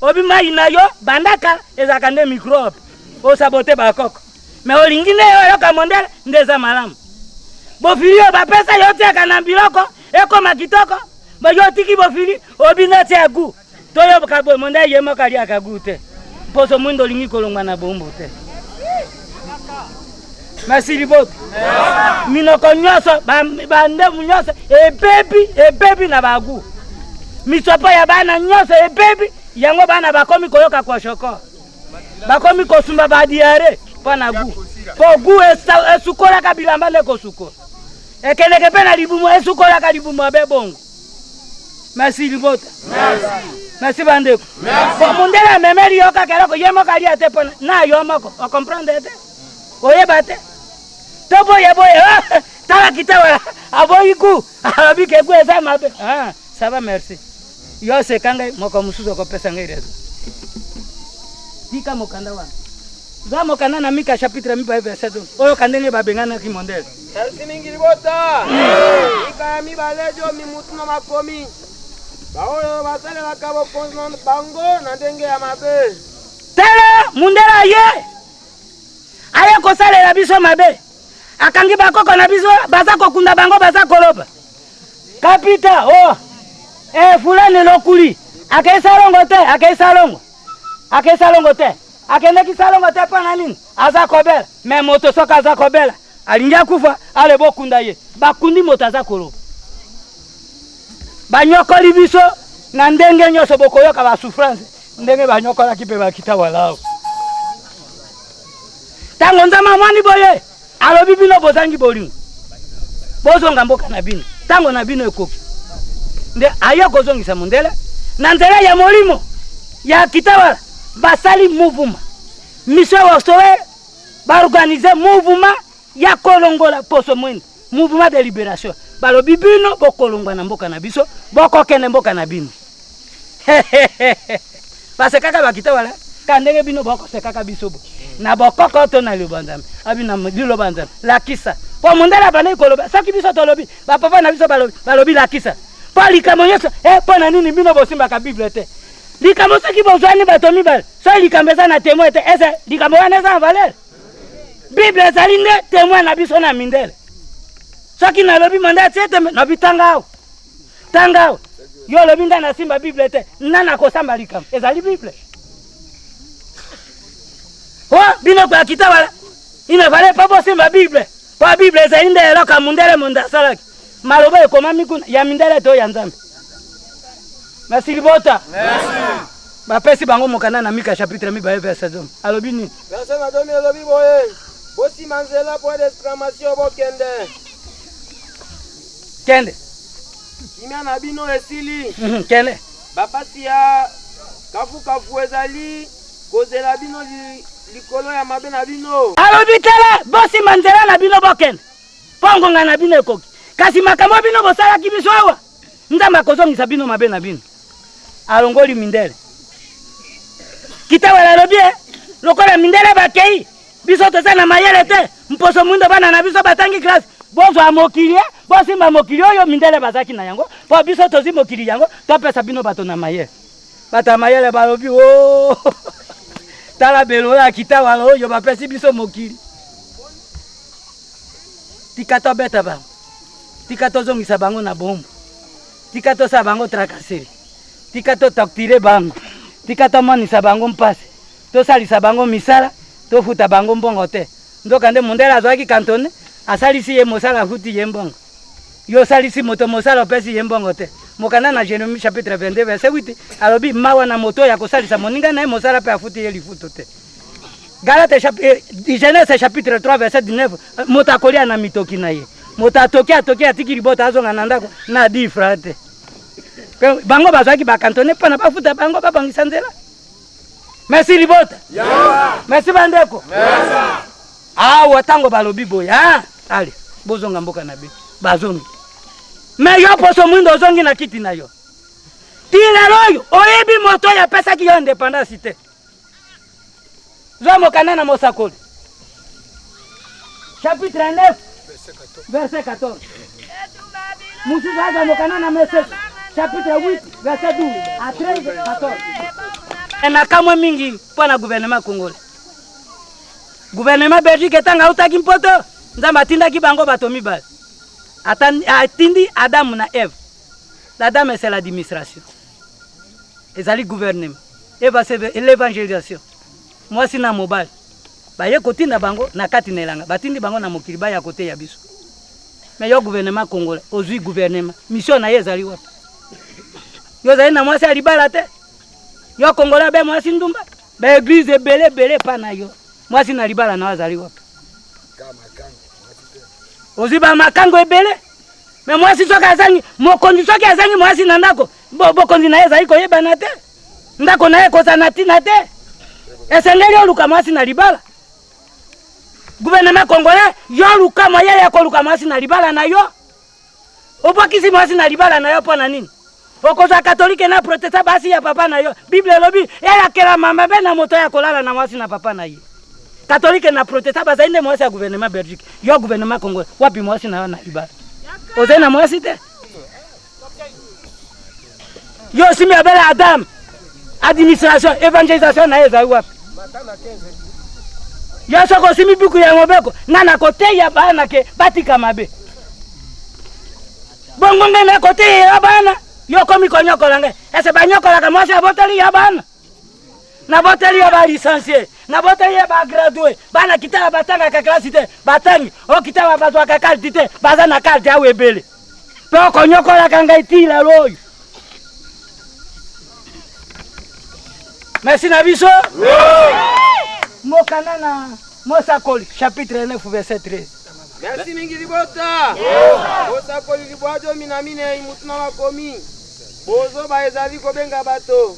Obi mai na yo bandaka ezaka nde microbe. O sabote ba koko. Me olingine yo ka mondela ndeza malamu. Bofili ba pesa yote kana biloko eko makitoko. Ba yo tiki bofili obi na tia gu. Toyo ka bo mondela yemo kali akagu te. Poso mundo lingi kolongwa na bombo te. Merci Libot. Minoko nyoso bande nyoso ebebi na bagu. Misopo ya bana nyoso ebebi yango bana bakomi koyoka kwa shoko. Bakomi kosumba ba diare pana gu. Po gu esukola kabila mbale kosuko. Ekeneke pena libumu esukola ka libumu abebongo. Merci Libot. Merci bandeko. Po mundela memeri yoka keloko yemo kali ate pona na yomoko. O comprendre te? Oye bate. Tobo ya boye. Tala kitawa aboyiku. Arabi ke ku eza mabe. Ah, ça va merci. Yo se kanga moko musuzo ko pesa ngai rezo. Dika mokanda wana. Za mokanda na mika chapitre mi ba verset. Oyo kandenge ba bengana ki mondele. Merci mingi Libota. Ika mi balejo mi mutuna makomi. Baoyo basale la kabo ponno bango na ndenge ya mabe. Tala mundela ye. Aya ko sale la biso mabe. Akangi bakoko na biso baza kokunda bango baza koloba. Kapita oh. Fulani lokuli. Akaisa longo te, akaisa longo. Akaisa longo te. Akende ki salongo te pana nini? Aza kobela. Me moto soka aza kobela. Alingia kufa ale bokunda ye. Bakundi moto aza kolo. Banyokoli biso na ndenge nyoso bokoyoka ba souffrance. Ndenge banyokola kipe bakita walao. Tango nzama mwani boye. Alobi bino bozangi bolingo. Bozonga mboka na bino. Tango na bino ekoki. Nde ayo kozongisa mundele. Na nzela ya molimo. Ya kitawala. Basali mouvement. Mission Wasowe. Ba organiser mouvement. Ya kolongola poso mwini. Mouvement de libération. Balobi bino bokolongwa na mboka na biso. Boko kende mboka na bino. Parce kaka bakitawala. kandenge bino boko sekaka bisobo na bokoko to na libanzam abina mdilo banzam la kisa po mondela bana koloba saki biso tolobi ba papa na biso balobi la kisa po likambo nyonso po na nini bino bosimba ka bible te likambo saki bozwani bato mibale so likambo eza na témoin te ese likambo wana eza valeur bible ezali nde témoin na biso na mindele soki nalobi manda tiete na bitangao tangao yo lobi nda na simba bible te nana kosamba likambo ezali bible bino kwa kita wala ina vale papo simba bible pa bible ezali nde eloka mundele munda salaki maloba ekomami kuna ya mindele to ya nzambe merci libota merci bapesi bango mokanda na Mika chapitre 2 verset 2 alobi nini verset 2 alobi boye bosi manzela point d'exclamation bokende kende kimia na bino esili kende bapasi ya kafu ezali kozela bino likolo ya mabe na bino alobi tala bosi manzela na bino bokende pongonga na bino ekoki kasi makambo bino bosalaki biso awa nzambe akozongisa bino mabe na bino alongoli mindele kitawala lobi lokola mindele bakei biso toza na mayele te mposo mwindo bana na biso batangi classe bozwa mokili bosimba mokili oyo mindele bazaki na yango po biso tozi mokili yango topesa bino bato na mayele bata mayele balobi tala belo ya kitawala oyo bapesi biso mokili tika tobeta bango tika tozongisa bango na bombo tika tosala bango trakaseri tika totaktire bango tika tomonisa bango mpasi tosalisa bango misala tofuta bango mbongo te ndoka nde mondele azwaki kantone asalisi ye mosala afuti ye mbongo yo salisi moto mosala opesi ye mbongo te mokanda na Jérémie chapitre 22 verset 8 alobi mawa na moto ya kosalisa moninga na ye mosala pe afuti ye lifuto te Galate Genèse chapitre 3 verset 19 moto akolia na mitoki na ye moto atoki atiki libota azonga na ndako na 10 francs te bango bazwaki bakantone pana bafuta bango babangisa nzela merci libota merci bandeko awa tango balobi boya ale bozonga mboka na bino bazongi me yo poso mwindo ozongi na kiti na yo tilelo oyo oyebi moto oyo apesaki yo indépendance te zwa mokanda na mosakoli chapitre 9 verset 14 mususu aza mokanda na Mese chapitre 8 verset 12 à 13 14 na kamwe mingi mpo na gouvernement congolais gouvernement Belgique etanga utaki mpoto nzambe atindaki bango bato mibale atindi Adamu na Eve l'Adam c'est l'administration ezali gouvernement Eva c'est l'évangélisation mwasi na mobali baye kotinda bango na kati na elanga batindi bango na mokili baya kote ya biso mais yo gouvernement congolais ozui gouvernement mission na ye ezali wapi yo zali na mwasi alibala te yo congolais be mwasi ndumba be église ebele pa na yo mwasi na libala na azali wapi ozui ba makango ebele mais mwasi soki azangi mokonzi soki azangi mwasi na ndako bokonzi na ye ezali koyebana te ndako na ye kozana tina te esengeli oluka mwasi na libala gouvernement congolais yo luka moye ya koluka mwasi na libala na yo obokisi mwasi na libala na yo mpo na nini okozwa katolike na protestant basi ya papa na yo bible lobi eyakela mama be na moto ya kolala na mwasi na papa na ye katolike na protestant bazali nde mwasi ya gouvernement Belgique yo gouvernement congolais wapi mwasi na yo na libala ozali na mwasi te yo simi abele Adam administration évangélisation na ye ezali wapi yo soko osimi buku ya mobeko nana koteya bana ke batika mabe bongo nge me koteya ya bana yo komi konyokola nge ese banyokolaka mwasi aboteli ya bana na boteli ya ba licencié na boteli ya ba gradué bana kitaba batanga ka classe te batangi o kitaba bazwa ka carte te baza na carte ya webele to konyokola kanga itila loyo merci na biso mokanda na mosakoli chapitre 9 verset 13 merci mingi libota mosakoli libwajo minamine imutuna makomi bozo ba ezali kobenga bato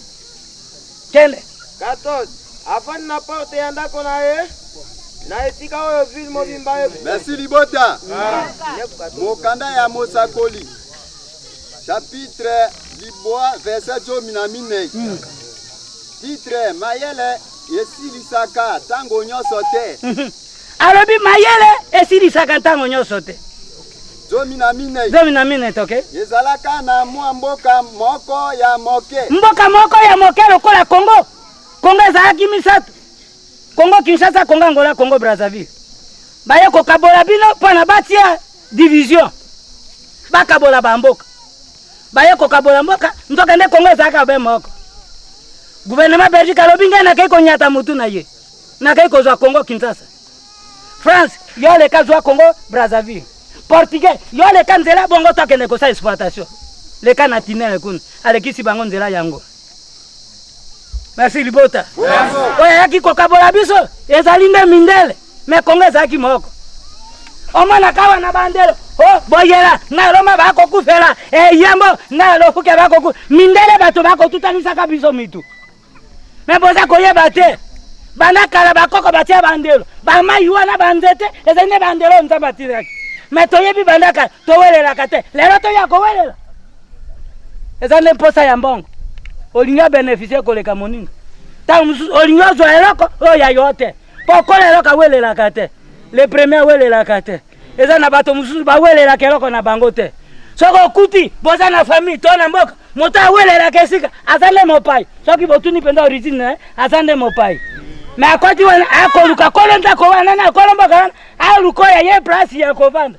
kende 14 afani na porte ya ndako na ye na esika oyo ville mobimba ye merci libota mokanda ya mosakoli chapitre libwa verset 14 titre mayele esilisaka tango nyonso te. Alobi mayele esilisaka tango nyonso te. Zomi na mine toke. Ezalaka na mwa mboka moko ya moke. Mboka moko ya moke lokola Congo. Congo ezalaki misatu. Congo Kinshasa, Congo Angola, Congo Brazzaville. Baye ko kabola bino pana batia division. Bakabola bamboka. Baye ko kabola mboka, ntoka nde Congo ezalaka be moko. Gouvernement Belgique alobinga na kai ko nyata mutu na ye. Na kai ko zwa Congo Kinshasa. France, yo le kazwa Congo Brazzaville. Portugais, yo le kanzela bongo toke ne ko sa exploitation. Le kana tinele kun, alekisi bango nzela yango. Merci Libota. Oya yaki ko kabola biso, ezali nde mindele, me Congo ezaki moko. Omana kawa na bandelo, oh boyela, na Roma bako kufela, yambo, na lofuke bako ku, mindele bato bako tutanisa ka biso mitu. Me boza koyeba te. Bana kala bakoko batia bandelo. Ba mai wana banzete, ezene bandelo nzamba tiraki. Me toyebi bandaka towelela kate. Lero to ya kowelela. Ezane posa ya mbongo. Olinga beneficie koleka moninga. Ta olinga zo eloko oya yote. Pokola eloko welela kate. Le premier welela kate. Ezana bato mususu ba welela keloko na bango te. Soko kuti boza na famille to na mboka. Mota welela kesika azale mopai. Soki botuni penda origine azande mopai. Me akwati wana akoluka kolonda ko wana na kolomba kana alukoya ye place ya kovanda.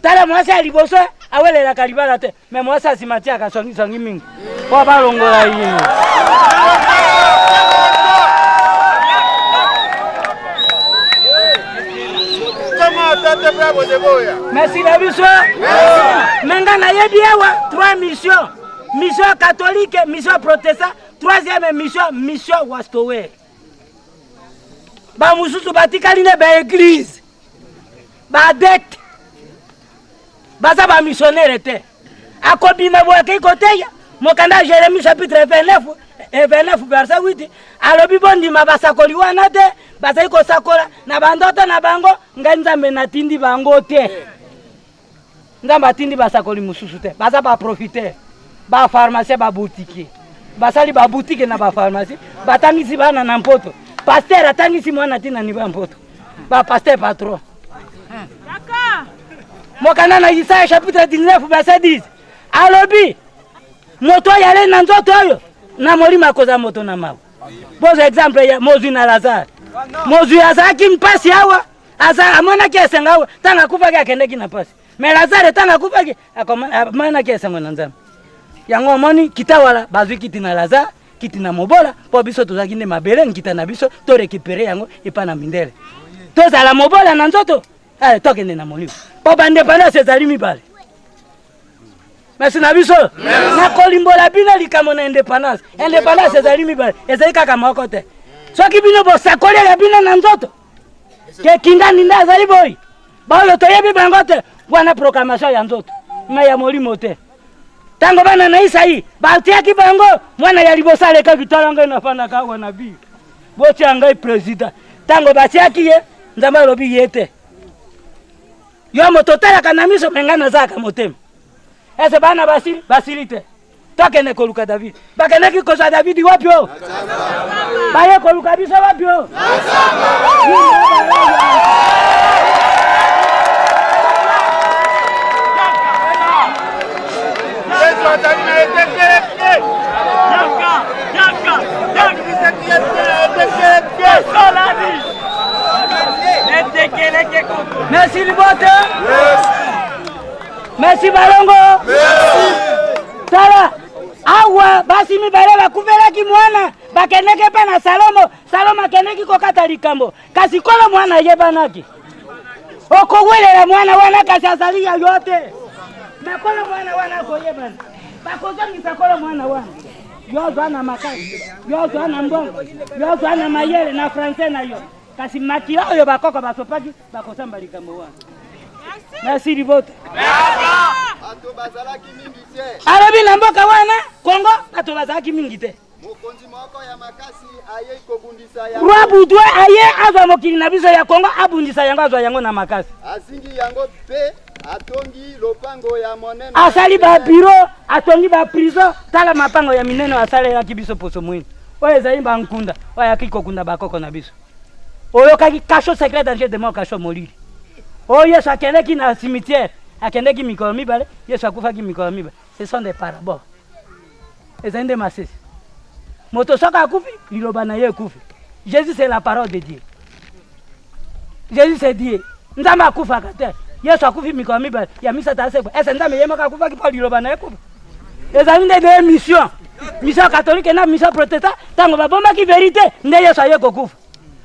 Tala mwasi aliboso awelela kalibala te. Me mwasi asimatia ka songi mingi. Kwa balongola yini. Merci la biso. Menga na yebi ewa 3 missions. Mission catholique, mission protestant, troisième mission Wastowe. Ba mususu batikali ne ba église. Ba dette. Baza ba missionnaire te. Akobima bo ke koteya. Mokanda Jérémie chapitre 29 verset 8. Alobi bondi mabasakoli wana te. Baza ko sakola na bandoto na bango nganzambe na tindi bango te. Nzamba tindi basakoli mususu te. Baza ba profiter. Ba pharmacie ba boutique. Basali ba boutique na ba pharmacie. Batangisi bana na mpoto. Pasteur atangisi mwana tina ni ba mpoto. Ba pasteur patron. D'accord. Mokana na Isaïe chapitre 19 verset 10. Alobi moto yale na nzoto oyo na molima koza moto na mawe. Bozo exemple ya Mozu na Lazare. Mozu azaki mpasi hawa aza amona kesenga hawa tanga kufaki akendeki na pasi. Me Lazare tanga kufaki akomana kesenga na nzambe. Yango moni kitawala bazwi kiti na Lazare kiti na mobola po biso tozaki nde mabele nkita na biso to récupérer yango epa na mindele. Tozala mobola na nzoto ale tokende na molimo. Po bandependance ezali mibale. Merci na biso. Na kolimbola bino likamo na indépendance. Indépendance ezali mibale. Ezali kaka moko te. Soki bino bo sakole ya bino na nzoto. Ke kindani nda ezali boy. Ba yo toyebi bango te. Wana proclamation ya nzoto. Na ya molimo te. Tango bana na Isaïe, baltiaki bango, mwana ya libosa leka kitalanga na fana ka wana bi. Boti angai president. Tango batiaki ye, nzamba lobi yete. Yo mototala kana miso mengana zaka motema. Ese bana basilite. Tokene koluka David. Bakene ki koza David wapi o? Baye koluka biso wapi o? Merci Libote. Merci Balongo. Tala awa basi mibale bakuvelaki mwana bakeneke pe na Salomo akeneki kokata likambo kasi kola mwana yebanaki okowelela mwana wana kasi azali ya yote nakola mwana wana koyebana bakozongisa kola mwana wana yozo na makasi yozo na mbongo yozo na mayele na français na yo kasi makila oyo bakoko basopaki bakosamba likambo wana. Merci Libote. Ato bazalaki mingi te. Alobi na mboka wana Kongo ato bazalaki mingi te. Mokonzi moko ya makasi aye kobundisa ya. Roi Boudoué aye azwa mokili na biso ya Kongo abundisa yango azwa yango na makasi. Asingi yango pe atongi lopango ya monene. Asali ba bureau, atongi ba prison, tala mapango ya minene asale ya kibiso poso mwini. oyo ezayimba nkunda oyo akiko kunda bakoko na biso oyo kaki kasho secret danger de mort kasho molili oyo Yesu akendeki na cimetière akendeki mikolo mibale Yesu akufaki mikolo mibale ce sont des paraboles ezande masisi moto soka akufi liloba na ye kufi Jésus c'est la parole de Dieu Jésus c'est Dieu nzambe akufa kate Yesu akufi mikolo mibale ya misa taseko ese nzambe yema kakufa ki pa liloba na ye kufi ezande de mission mission catholique na mission protestant tango babomba ki vérité nde Yesu aye kokufa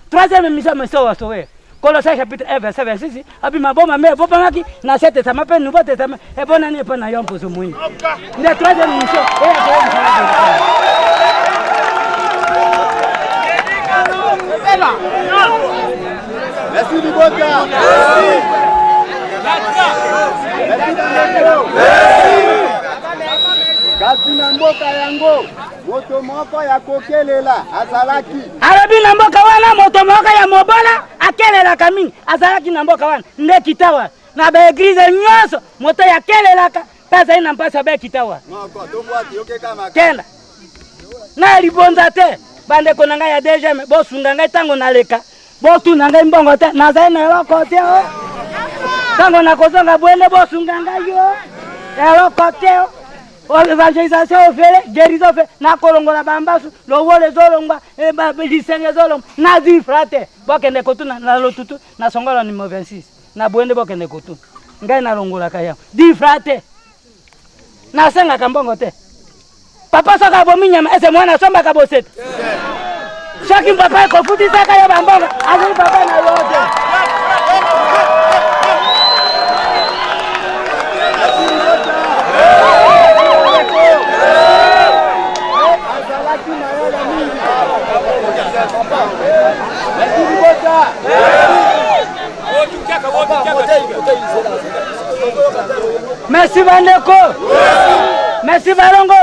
troisième mission monsieur wasowe Colossiens chapitre 1 verset 26 abi maboma me bopamaki na Ancien Testament pe Nouveau Testament e bona ni pe na yo mposo mwini nde troisième mission Merci Libota. Kasi na mboka yango moto moko ya kokelela azalaki arabi na mboka wana moto moko ya mobola akelelaka mingi azalaki na mboka wana nde kitawa na baeglize nyonso moto ya kelelaka pesa ina mpasa ba kitawa kenda na libonza te bandeko na ngai ya DGM bosunga ngai tango naleka botuna ngai mbongo te nazali na eloko te tango nakozonga bwende bosunga ngai yo eloko te évangélisation ofele guérison ofele na kolongola bambasu lowole zolongwa lisenge zolongwa na di frate bokende kotuna na lotutu na songola numéro 26 na bwende bokende kotuna ngai na longola kaya di frate na senga kambongo te papa soka bominyama ese mwana somba kabosete shaki papa ko futi saka ya bambongo azali papa na yote Merci bandeko. Merci balongo.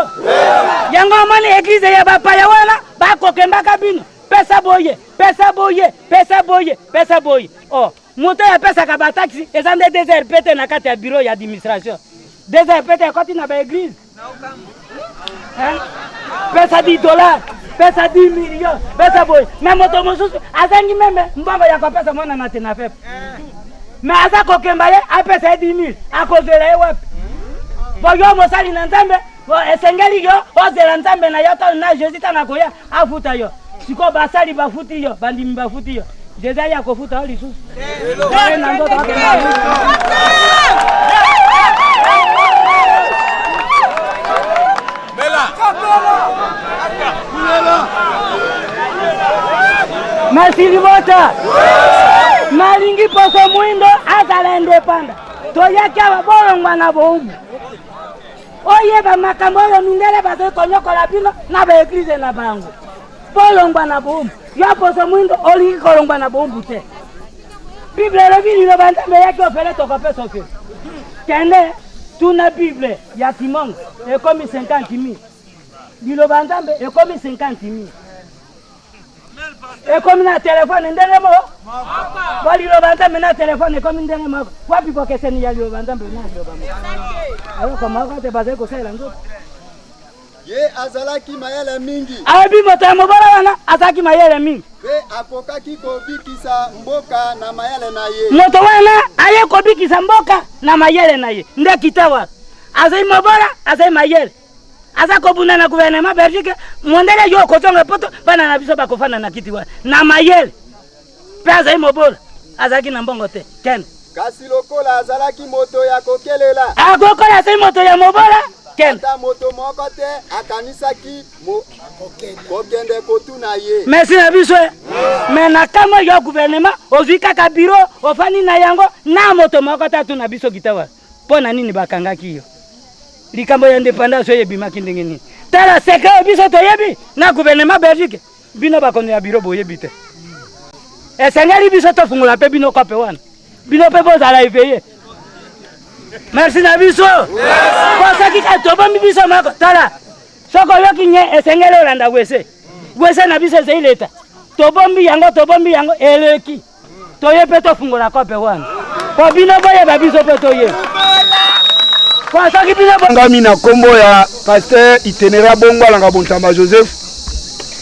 Yango moni église ya bapaya wana bakokemba kabino. Pesa boye, pesa boye, pesa boye, pesa boye. Oh, moto ya pesa ka ba taxi ezande désert pété na kati ya bureau ya administration. Désert pété koti na ba église. Hein? Pesa $10, pesa 10 millions, pesa boye. Mais moto mosusu azangi meme mbongo ya kwa pesa mwana na tena pepe. Mais aza kokemba ye apesa 10,000 akozela ye wapi? Boyo mosali na nzambe, esengeli yo ozela nzambe na yo ta na Jésus ta na koya afuta yo. Siko basali bafuti yo, bandimi bafuti yo. Jésus ya kofuta oli susu. Na ndo ta Merci Libota. Malingi poso mwindo azalende panda. Toyaki ababolongwa na bomu. Oye ba makambo yo mindele bazo konyokola bino na ba église na bango. Bolongwa na bomu. Ya poso mwindo oli kolongwa na bomu te. Bible le vili lo bantambe yaki ofele tokopesa ofele. Kende tuna Bible ya Kimongo ekomi 50,000. Bilo bantambe ekomi 50,000. Ekomi na telefone ndenge mo. Bali lo bantambe na telefone ekomi ndenge mo. Wapi pokeseni ya lo bantambe na lo bantambe. Alors comment on te baser ko sala ndo? Ye azalaki mayele mingi. Abi moto mobola wana azaki mayele mingi. Pe akokaki kobikisa mboka na mayele na ye. Moto wana aye kobikisa mboka na mayele na ye. Nde kitawa. Azai mobola, azai mayele. Aza kobuna na gouvernement Belgique, mondele yo kotonga poto bana na biso bakofana na kiti wana. Na mayele. Pe azai mobola, azaki na mbongo te. Ken. Kasi lokola azalaki moto ya kokelela. Akokola azai moto ya mobola. Ken. Ata moto moko te akanisaki kokende kotuna ye. Merci na biso. Mais na kama yo gouvernement, ozika ka bureau, ofani na yango na moto moko ta tuna biso kitawa. Pona nini bakangaki yo? Likambo ya indépendance yebi makindenge nini? Tala secret biso to yebi na gouvernement Belgique. Bino bakono ya bureau boyebi te. Esengeli biso to fungula pe bino kope wana. Bino pe bozala éveillé. Merci na biso. Kosa kika tobombi biso mako. Tala. Soko yoki nye esengeli olanda wese. Wese na biso ze ileta. Tobombi yango eleki. Toye pe to fungula kope wana. Ko bino boye ba biso pe toye. Kosa kipina ngami na kombo ya pasteur itinéraire bongo alanga Bontamba Joseph.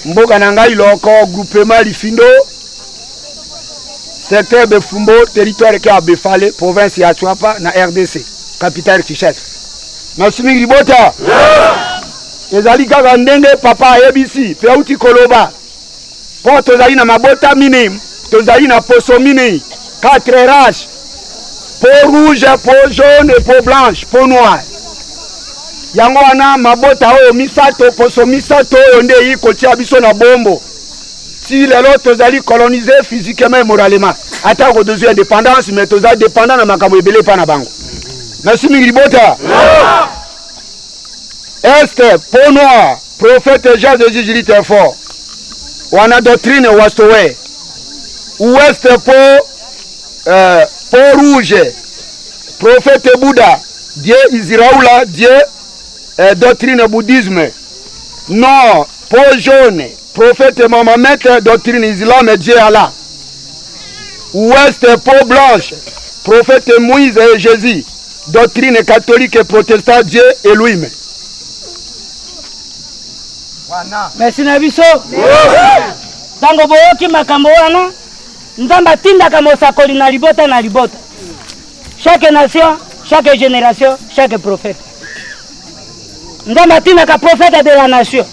mboka na ngai loko groupement Lifindo secteur Befumbo territoire ki Abefale province ya Chwapa na RDC capitale Kinshasa. Merci mingi libota. Ezali kaka ndenge papa ayebisi pe uti koloba. Po tozali na mabota mine, tozali na poso mine, 4 races. Peau rouge, peau jaune et peau blanche, peau noire. Yango wana mabota oyo misato poso misato oyo nde yi kotia biso na bombo. Si lelo tozali colonisé physiquement et moralement. Ata ko deuxième indépendance mais tozali dépendant na makambo ebele pa na bango. Merci mingi libota. Est peau noire, prophète Jean de Jésus est fort. Wana doctrine wastowe. Ouest peau rouge, prophète Bouddha, Dieu Israël, Dieu doctrine bouddhisme. Non, peau jaune, prophète Mohamed, doctrine islam, Dieu Allah. Ouest peau blanche, prophète Moïse et Jésus, doctrine catholique et protestant, Dieu Elohim. Merci Nabiso. Tango boyoki makambo wana nzamba tinda kama osakoli na libota na libota. Chaque nation, chaque génération, chaque prophète. Nzamba tinda ka prophète de la nation.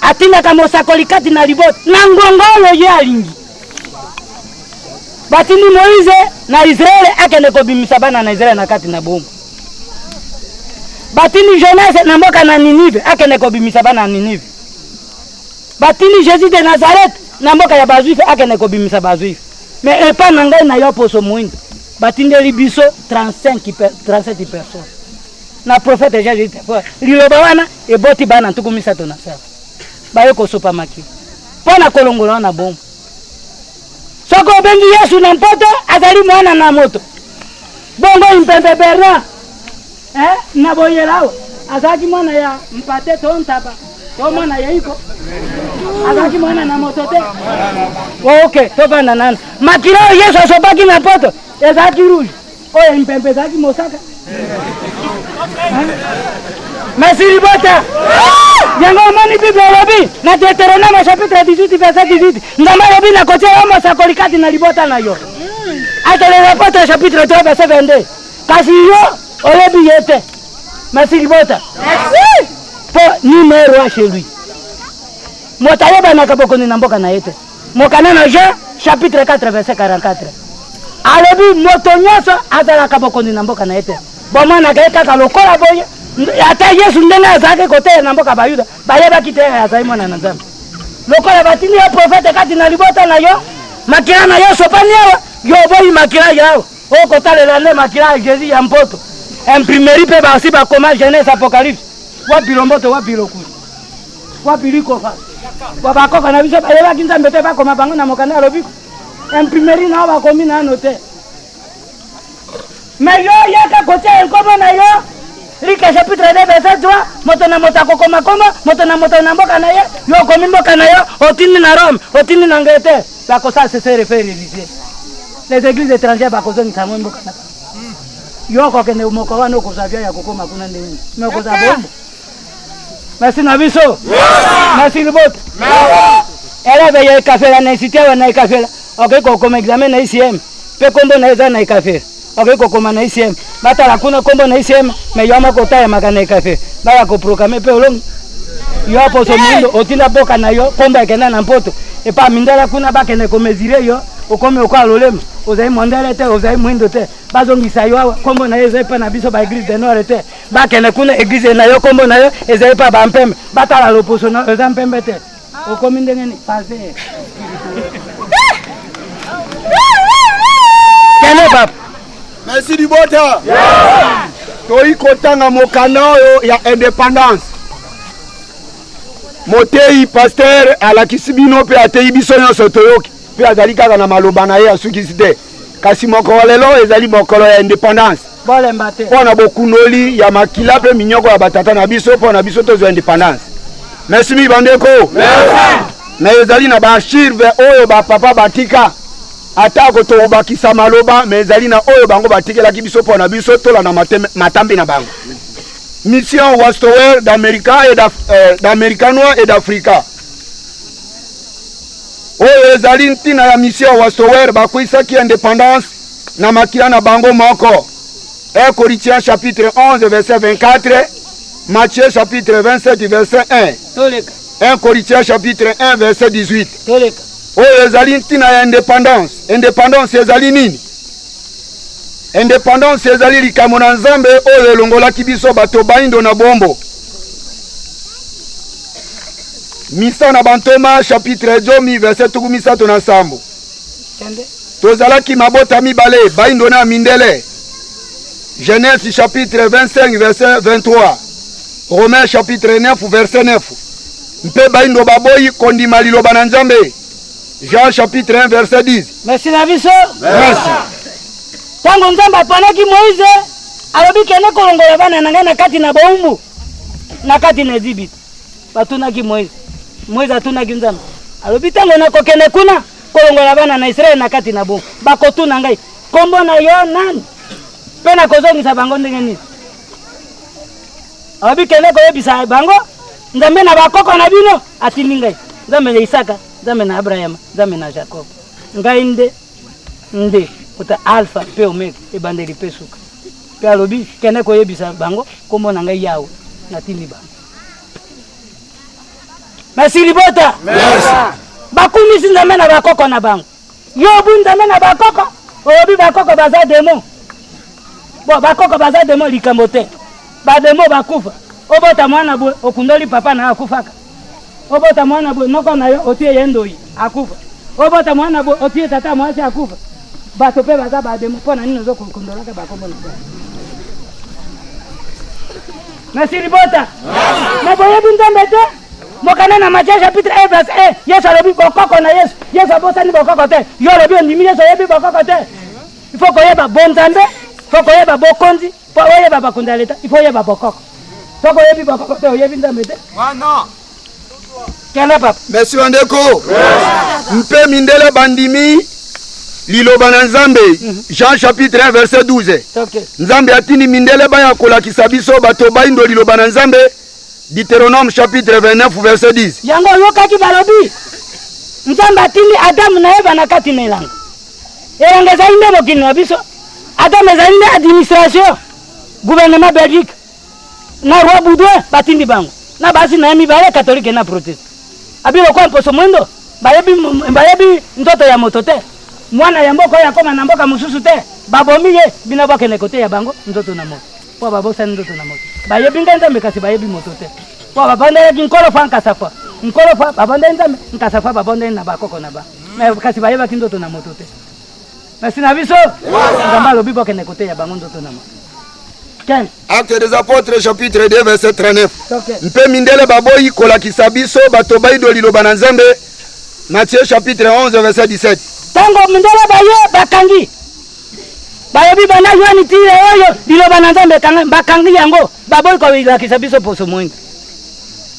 Atinda kama osakoli kati na libota na ngongolo ye alingi. Batini Moïse na Israël akende kobimisa bana na Israël na kati na bomu. Batini Jonas na mboka na Ninive akende kobimisa bana na Ninive. Batini Jésus de Nazareth na mboka ya bazuife akende kobimisa bazuife. Mais epa na ngai na yo poso mwindi. Batindeli biso 37 personnes. Na prophète Jésus te foi. Liloba wana eboti bana ntukumisa to na sala. Bayo ko sopa maki. Pona kolongola na bombo. Soko bengi Yesu na mpoto azali mwana na moto. Bongo impembe Bernard. Na boyelao. Azaki mwana ya mpate to ntaba. To mwana ya iko. Azaki mwana na moto te. Okay, to bana nana. Makilao Yesu asobaki na poto. Ezaki rouge. Oye impembe zaki mosaka. Merci libota. Yango mani Bible lobi na Deutéronome chapitre 18 verset 18. Ngamba lobi na kotia homo sakolikati na libota na yo. Ata le rapporte chapitre 3 verset 22. Kasi yo olebi yete. Merci libota. Merci. Po numéro chez lui. Motayeba na kabokoni na mboka na yete. Mokana na Jean chapitre 4 verset 44. Alobi motonyoso azala kabokoni na mboka na yete. Boma na gaita ka lokola boye. Ata Yesu ndenge azake kote na mboka bayuda. Bayeba kitera azai mwana na nzambe. Lokola batini ya prophète kati na libota na yo. Makira na yo sopani yawa. Yo boyi makira yawa. O kotale la ne makira Jésus ya mpoto. Imprimerie pe basi ba koma Genèse Apocalypse. Wapi lomboto wapi lokuzi. Wapi liko fa. Baba kofa na biso bayeba kinzambe te ba koma bango na mokanda lobiko. Imprimerie na ba komi na note. Mais yo yaka kote enkomo na yo. Rika chapitre 2 verset 3. Moto na mota kokoma koma, moto na mboka na yo. Yo komi mboka na yo, otini na Rome, otini na Angleterre. Ba kosa se référer ici. Les églises étrangères ba kozo ntamwe mboka na. Yo ko kende moko wana ko savia ya kokoma kuna ndeni. Moko za bombo. Merci Nabiso. Merci Libot. Eleve ya kafela na isitia na kafela. Okay ko koma examen na ICM. Pe kombo na eza na kafela. Okay ko koma na ICM. Bata la kuna kombo na ICM, me yoma ko taya makana kafela. Baya ko proclamer pe olong. Yo hapo so mundo otinda boka na yo komba ekenda na mpoto. E pa mindala kuna bakene ko mezire yo. Okome okwa lolema. Ozai mondele te, ozai mwindo te. Bazongisa yo kombo na eza pa na biso ba église de nord te. Bakene kuna église na yo kombo na yo eza pa ba mpembe. Batala loposo na eza mpembe te. Okomi ndenge ni passé. Kene pap. Merci Libota. Toi kotanga mokanda oyo ya indépendance. Motei pasteur alakisi bino pe atei biso nyonso toyoki. Pe azali kaka na maloba na ye asukisi te. Kasi mokolo lelo ezali mokolo ya indépendance. Bolemba te. Pona bokunoli ya makila pe minyoko ya batata na biso pona biso tozo indépendance. Merci mi bandeko. Merci. Na ezali na ba archive oyo ba papa batika. Atako to bakisa maloba mais ezali na oyo bango batikelaki biso pona biso tola na matambi na bango. Mission Wastower d'América et d'Americano et d'Africa. oyo ezali ntina ya mission wa Sower bakwisaki indépendance na makila na bango moko. 1 Corinthiens chapitre 11 verset 24, Matthieu chapitre 27 verset 1. Toleka. 1 Corinthiens chapitre 1 verset 18. Toleka. Oyo ezali ntina ya indépendance. Indépendance ezali nini? Indépendance ezali likambo na Nzambe oyo elongolaki biso bato baindo na bombo. Misa na Bantoma chapitre 10 verset 37. Tozalaki mabota mibale baindo na mindele. Genèse chapitre 25 verset 23. Romains chapitre 9 verset 9. Mpe baindo baboyi kondima liloba na Nzambe. Jean chapitre 1 verset 10. Merci na biso. Merci. Tango Nzambe apanaki Moïse alobi kende kolongola bana na ngai na kati na bombu na kati na Ezibiti. Batunaki Moïse. Moïse atunaki Nzambe. Alobi tango nakokende kuna kolongola bana na Israeli na kati na bombu. Bakotuna ngai. Kombo na yo nani? Pena kozongisa bango ndenge nini? Alobi kende koyebisa bango Nzambe na bakoko na bino atindi ngai. Nzambe na Isaka, Nzambe na Abraham, Nzambe na Jacob. Ngai nde kuta alpha pe omega ebandeli pe suka. Pe alobi kende koyebisa bango kombo na ngai Yawe natindi bango. Merci libota. Merci. Bakumisi Nzambe na bakoko na bango. Yobu Nzambe na bakoko, obi bakoko baza demo. Bo bakoko baza demo likambo te. Ba demo bakufa. Obota mwana bwe okundoli papa na akufaka. Obota mwana bwe noko na yo otie yendoi akufa. Obota mwana bwe otie tata mwasi akufa. Bato pe baza ba demo pona nini zo kundolaka bakombo na. Merci libota. Na boye Nzambe te. Mokana na Matthieu chapitre 1 verset 1. Yesu alobi bokoko na Yesu. Yesu abotani bokoko te. Yo alobi ondimi Yesu yebi bokoko te. Il faut koyeba bon Nzambe, il faut koyeba bokonzi, il faut koyeba bakunda leta, il faut koyeba bokoko. Il faut koyeba bokoko te oyebi Nzambe te. Wana. Kala papa. Merci Wandeko. Mpe mindele bandimi liloba na Nzambe. Jean chapitre 1 verset 12. Nzambe atini mindele baya kolakisa biso bato baindo liloba na Nzambe. Deutéronome chapitre 29 verset 10. Yango yokaki balobi. Nzambe atini Adamu na Eva na kati na elanga. Elanga ezali nde mokili na biso. Adamu ezali nde administration. Gouvernement Belgique. Na roi Baudouin batindi bango. Na basi na mibale katolike na protest. Abilo kwa mposo mwendo. Bayebi ndoto ya moto te. Mwana ya mboko ya koma na mboka mususu te. Babomi ye bina boke nekote ya bango ndoto na moto. Po babosa ndoto na moto. Bayebi Nzambe kasi bayebi moto te. Po babanda ya nkolo fa nkasafa. Nkolo fa babanda Nzambe nkasafa babanda na bakoko na ba. Mais kasi bayeba kindoto na moto te. Merci na biso. Nzambe alobi boke nekote ya bango ndoto na moto. Ken. Actes des apôtres chapitre 2 verset 39. Mpe mindele baboyi kolakisa biso bato baido liloba na Nzambe. Matthieu chapitre 11 verset 17. Tango mindele baye bakangi. Bayebi bana yoni tire oyo liloba na Nzambe bakangi yango baboyi kolakisa biso poso mwingi.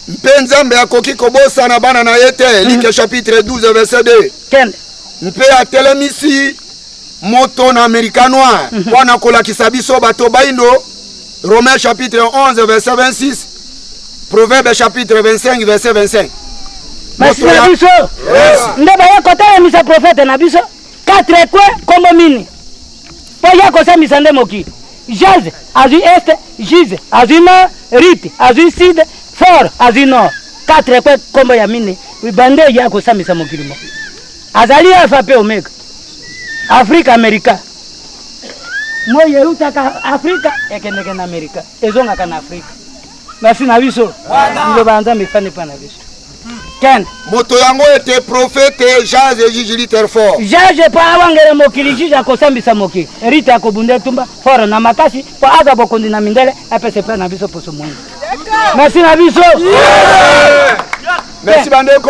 Mpe Nzambe akoki kobosa na bana na yete. Luc chapitre 12 verset 2. Ken. Mpe atelemisi moto na americanois. Wana kolakisa biso bato baindo. Romains chapitre 11 verset 26. Proverbe chapitre 25 verset 25. Merci na biso. Nde baye kotala misa prophète na biso. 4 kwe kombo mini. Po ya kosemisa nde mokili. Jaz azui est, Giz azui nord, Rit azui sud, For azui nord. 4 kwe kombo ya mini. Bande ya kosemisa mokili mo. Azali alpha pe omega. Afrika Amerika. Moye utaka Afrika ekendeke na Amerika. Ezonga kana Afrika. Merci na biso. Ndoba Nzambe fane pa na biso. Ken. Moto yango ete prophète Jaz et Jijili Terfort. Jaz pa awangere mokili Jija kosambisa mokili. Rita akobunde tumba fora na makasi po aza bokondi na mindele apese pa na biso poso mwingi. Merci na biso. Merci bandeko.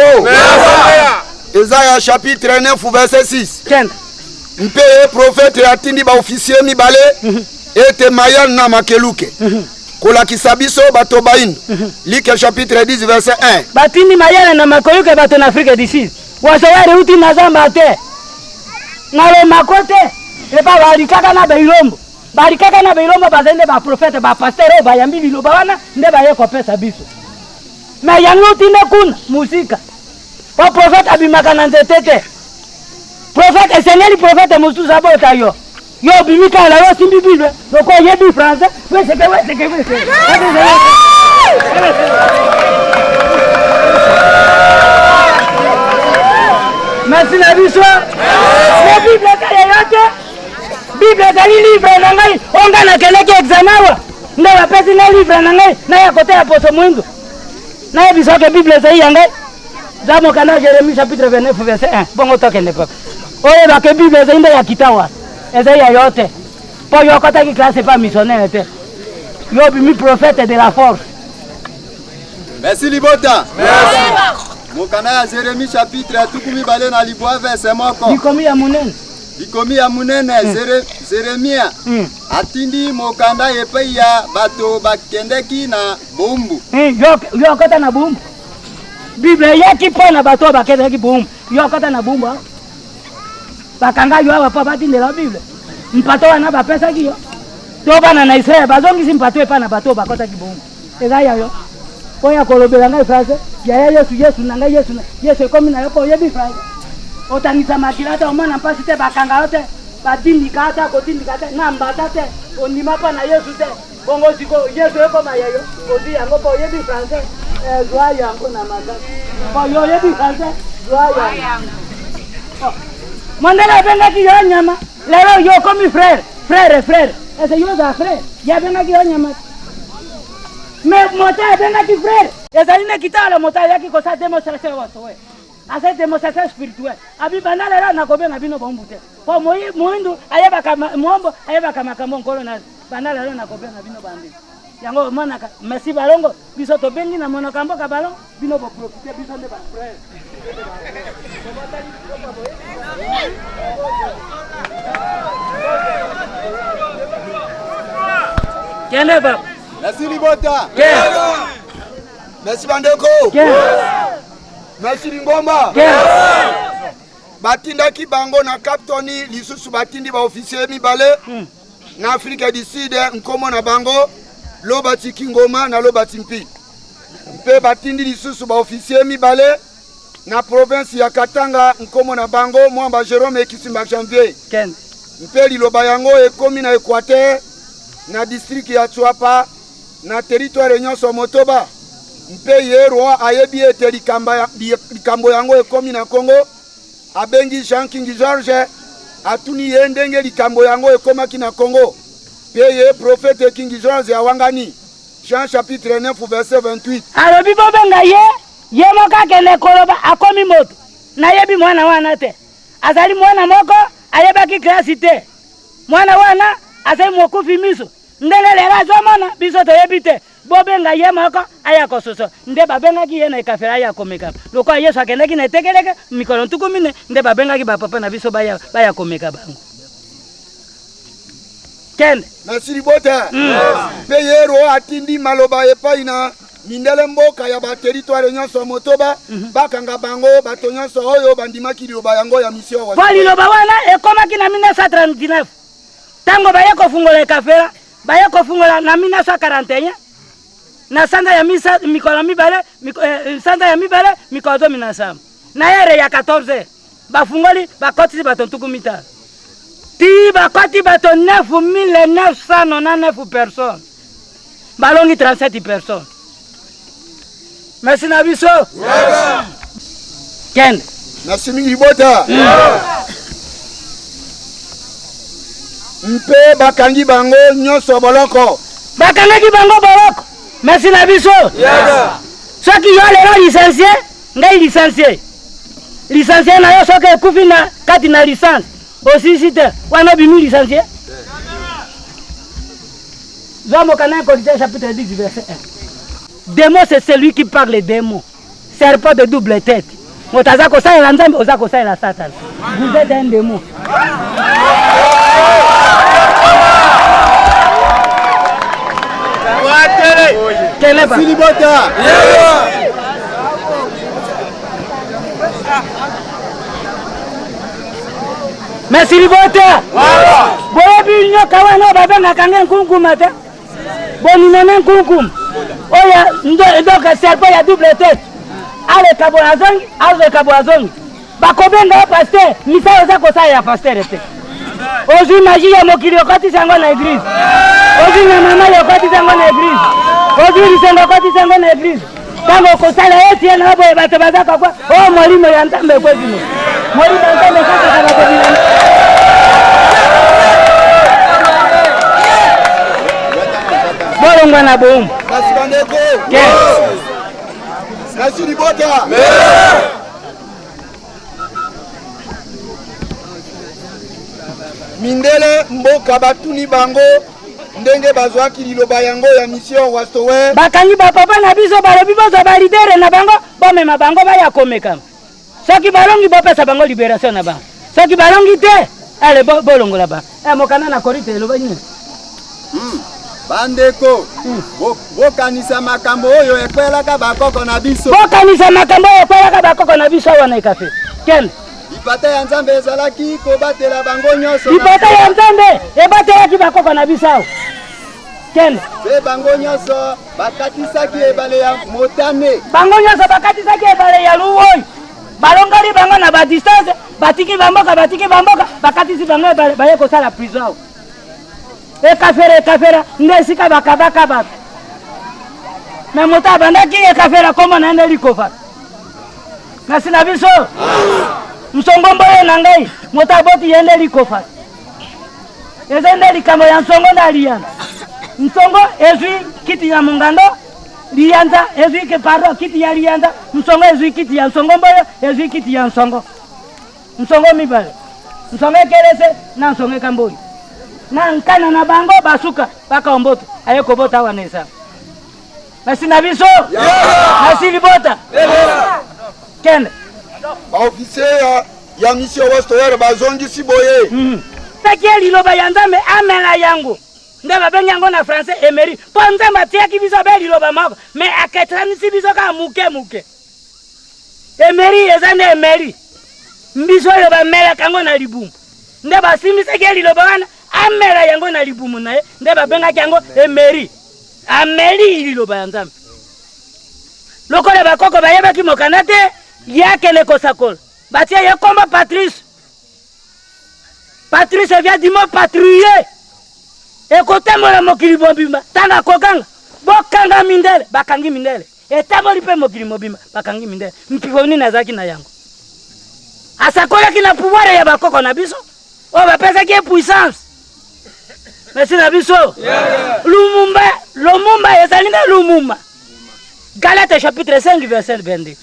Esaïe chapitre 9 verset 6. Ken. Mpe prophète atindi ba officier mibale ete mayan na makeluke. Kolakisa biso bato bain. Luc chapitre 10 verset 1. Batindi mayele na makoyuke bato na Afrika d'ici. Wasawari uti na zamba te. Na le makote. Le pa balikaka na beilombo. Balikaka na beilombo bazende ba prophète ba pasteur ba yambi liloba wana nde ba yeko pesa biso. Mais yango uti ne kuna musika. Po prophète abimaka na nzete te. Prophète esengeli prophète mosusu abota yo. Yo bimika la yo simbi Bible. Loko yebi français. Ouais c'est que. Merci la biso. La Bible kayote. Bible zali livre na ngai. Onga na keleke examen wa. Nde bapesi na livre na ngai na ya kote ya poso mwindu. Na biso ke Bible zai ya ngai. Zamo kana Jérémie chapitre 29 verset 1. Bongo toke ne papa. Oye ba ke Bible zai nde ya kitawa. Eza ya yote. Po yo kota ki classe pas missionnaire te. Yo bimi prophète de la force. Merci Libota. Merci. Mokana ya Jérémie chapitre ya tukumi bale na libwa verset moko. Bikomi ya munene. Bikomi ya munene Jeremia. Atindi mokanda epai ya bato bakendeki na bombu. Yo kota na bombu. Bible yaki po na bato bakendeki bombu. Yo kota na bombu. Bakanga yo apa batinde la Bible. Mpato wana bapesa ki yo. To bana na Israël bazongi simpato epa na bato bakota ki bombu. Eza ya yo. Oya kolobela ngai frase. Ya Yesu na ngai Yesu komi na yo ko yebi frase. Otanisa makilata omona mpasi te bakanga yote. Batindika ata kotindika te na mbata te. Ondima pa na Yesu te. Bongo siko Yesu eko mayeyo. Odi yango po yebi frase. Joa yango na maga. Po yo yebi frase. Joa yango. Mandela benga ki yo nyama. Lero yo komi frère. Ese yo za frère. Ya benga ki yo nyama. Mais mota benga ki frère. Esa ine kitala mota yaki ko sa démonstration wato we. Asa démonstration spirituelle. Abi banala la na kobenga bino bombute. Po moindu ayeba kama mombo ayeba kama kama ngolo na banala la na kobenga bino bandi. Yango monaka merci balongo biso to bengi na monaka mboka balongo bino bo profiter biso nde ba frère. Kende ba. Merci Libota. Merci Bandeko. Merci Lingomba. Batindaki bango na Captoni lisusu batindi ba officier mibale na Afrique du Sud nkomo na bango lo batiki ngoma na lo batimpi. Mpe batindi lisusu ba officier mibale na province ya Katanga nkomo na bango mwamba Jérôme Kisimba Janvier. Mpe liloba yango ekomi na Équateur na district ya Chuapa na territoire nyonso Motoba. Mpe ye roi ayebi ete likambo yango ekomi na Congo. Abengi Jean King George atuni ye ndenge likambo yango ekomaki na Congo. Pe ye prophète King George awangani Jean chapitre 9 verset 28. Alobi bobenga ye moka kene koloba akomi moto na yebi mwana wana te. Azali mwana moko ayebaki klasi te. Mwana wana azali mokufi miso. Ndenge lela zomona biso to yebi te. Bobenga ye moko aya kososo. Nde babenga ki ye na ikafera aya komeka. Loko Yesu akendeki na tekeleke mikolo ntukumine nde babenga ki bapapa na biso baya komeka bango. Kende. Merci Libota. Pe ye ro atindi maloba epai na mindele mboka ya ba territoire nyonso Motoba bakanga bango bato nyonso oyo bandimaki liloba yango ya mission wa. Kwa liloba wana ekomaki na 1939. Tango baye kofungola ikafera baye kofungola na 1941. Na sanda ya misa mikolo mibale sanda ya mibale mikolo minasam. Na yere ya 14 bafungoli bakoti batontuku mita. Ti bakoti bato 9999 personnes. Balongi 37 personnes. Merci Nabiso. Ken. Merci mingi bota. Mpe bakangi bango nyonso boloko. Bakangi bango boloko. Merci Nabiso. Soki yo lelo licencié, ngai licencié. Licencié na yo soki kufi na kati na licence. Aussi si te wana bimi licencié. Zomo kana Corinthiens chapitre 10 verset 1. Démon c'est celui qui parle des mots. Serpent de double tête. Motazako sa la nzambe ozako sa la Satan. Vous êtes un démon. Filibota. Merci Libota. Bobi nyoka wana babenga kange nkunkuma te. Boni nene nkunkum. Oya ndo serpent ya double tête. ale kabo azongi azo kabo azongi bakobenga ya pasteur misao za kosala ya pasteur te ozwi maji ya mokili okotisa yango na eglise ozwi na mama okotisa yango na eglise ozwi lisengo okotisa yango na eglise ntango okosala eti ye na boye bato bazaka kwa o molimo ya nzambe ekwezimo molimo ya nzambe kakaka bakobila bolongwa na boumbu Kasi bandeko. Kasi libota. Mindele mboka batuni bango ndenge bazwaki liloba yango ya mission Wastowe. Bakangi bapapa na biso balobi bozo balidere na bango bomema bango baya komeka. Soki balongi bopesa bango libération na bango. Soki balongi te ale bolongola ba. Mokana na korite eloba nini? Bandeko, bokanisa makambo oyo ekwelaka bakoko na biso. Bokanisa makambo oyo ekwelaka bakoko na biso wana ikafe. Ken? Lipata ya Nzambe ezalaki kobatela bango nyonso. Lipata ya Nzambe ebatelaki bakoko na biso. Ken? Pe bango nyonso bakatisaki ebale ya Motane. Bango nyonso bakatisaki ebale ya Luwoi. Balongoli bango na ba distance, batiki bamboka bakatisi bango ebale baye kosala prison. Ekafera ndesika bakabaka bato me moto abandaki ekafera kombo na nde likofa kasi na biso nsongo mboyo na ngai moto aboti ye nde likofa eza nde likambo ya nsongo na liyanza nsongo ezwi kiti ya mungando liyanza ezwi kiti ya liyanza nsongo ezwi kiti ya nsongo mboyo ezwi kiti ya nsongo mibale nsongo ekelese na nsongo ekamboli na nkana na bango basuka baka omboto aye kobota wanesa nasi na biso nasi libota kende officier ya mission Wastowe bazongisi boye taki liloba ya Nzambe amela yango nde babengi yango na français emery po Nzambe atiaki biso be liloba moko me aketranisi biso ka muke emery eza nde emery mbiso oyo bamelaka yango na libumu nde basimisaki liloba wana amela yango na libumu na ye nde babengaki yango emery ameli liloba ya Nzambe lokola bakoko bayebaki mokanda te yakende kosakola batie ye komba Patrice vient du mot patrouiller ekotambola mokili mobimba tanga kokanga bokanga mindele bakangi mindele etamboli mpe mokili mobimba bakangi mindele mpiko nini azalaki na yango asakolaki na pouvoir ya bakoko na biso oyo bapesaki ye puissance merci na biso Lumumba ezali nde Lumumba Galate chapitre 5 verset 22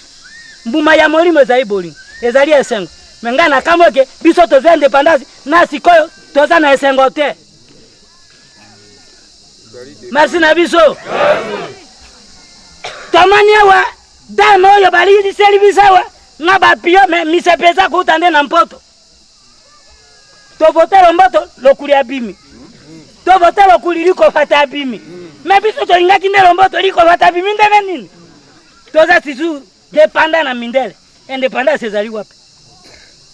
mbuma ya molimo ezali bolingo ezali esengo me ngai nakambo eke biso tozwa indépendance na sikoyo toza na esengo te merci na biso tomani awa dame oyo baliseli biso awa nga bapio me misepe eza kuta nde na mpoto tovotela mboto lokuli abimi tovotela lokuli likofata abimi me biso tolingaki nde lomboto likofata abimi ndenge nini toza sisu dépendant na mindele indépendance ezali wapi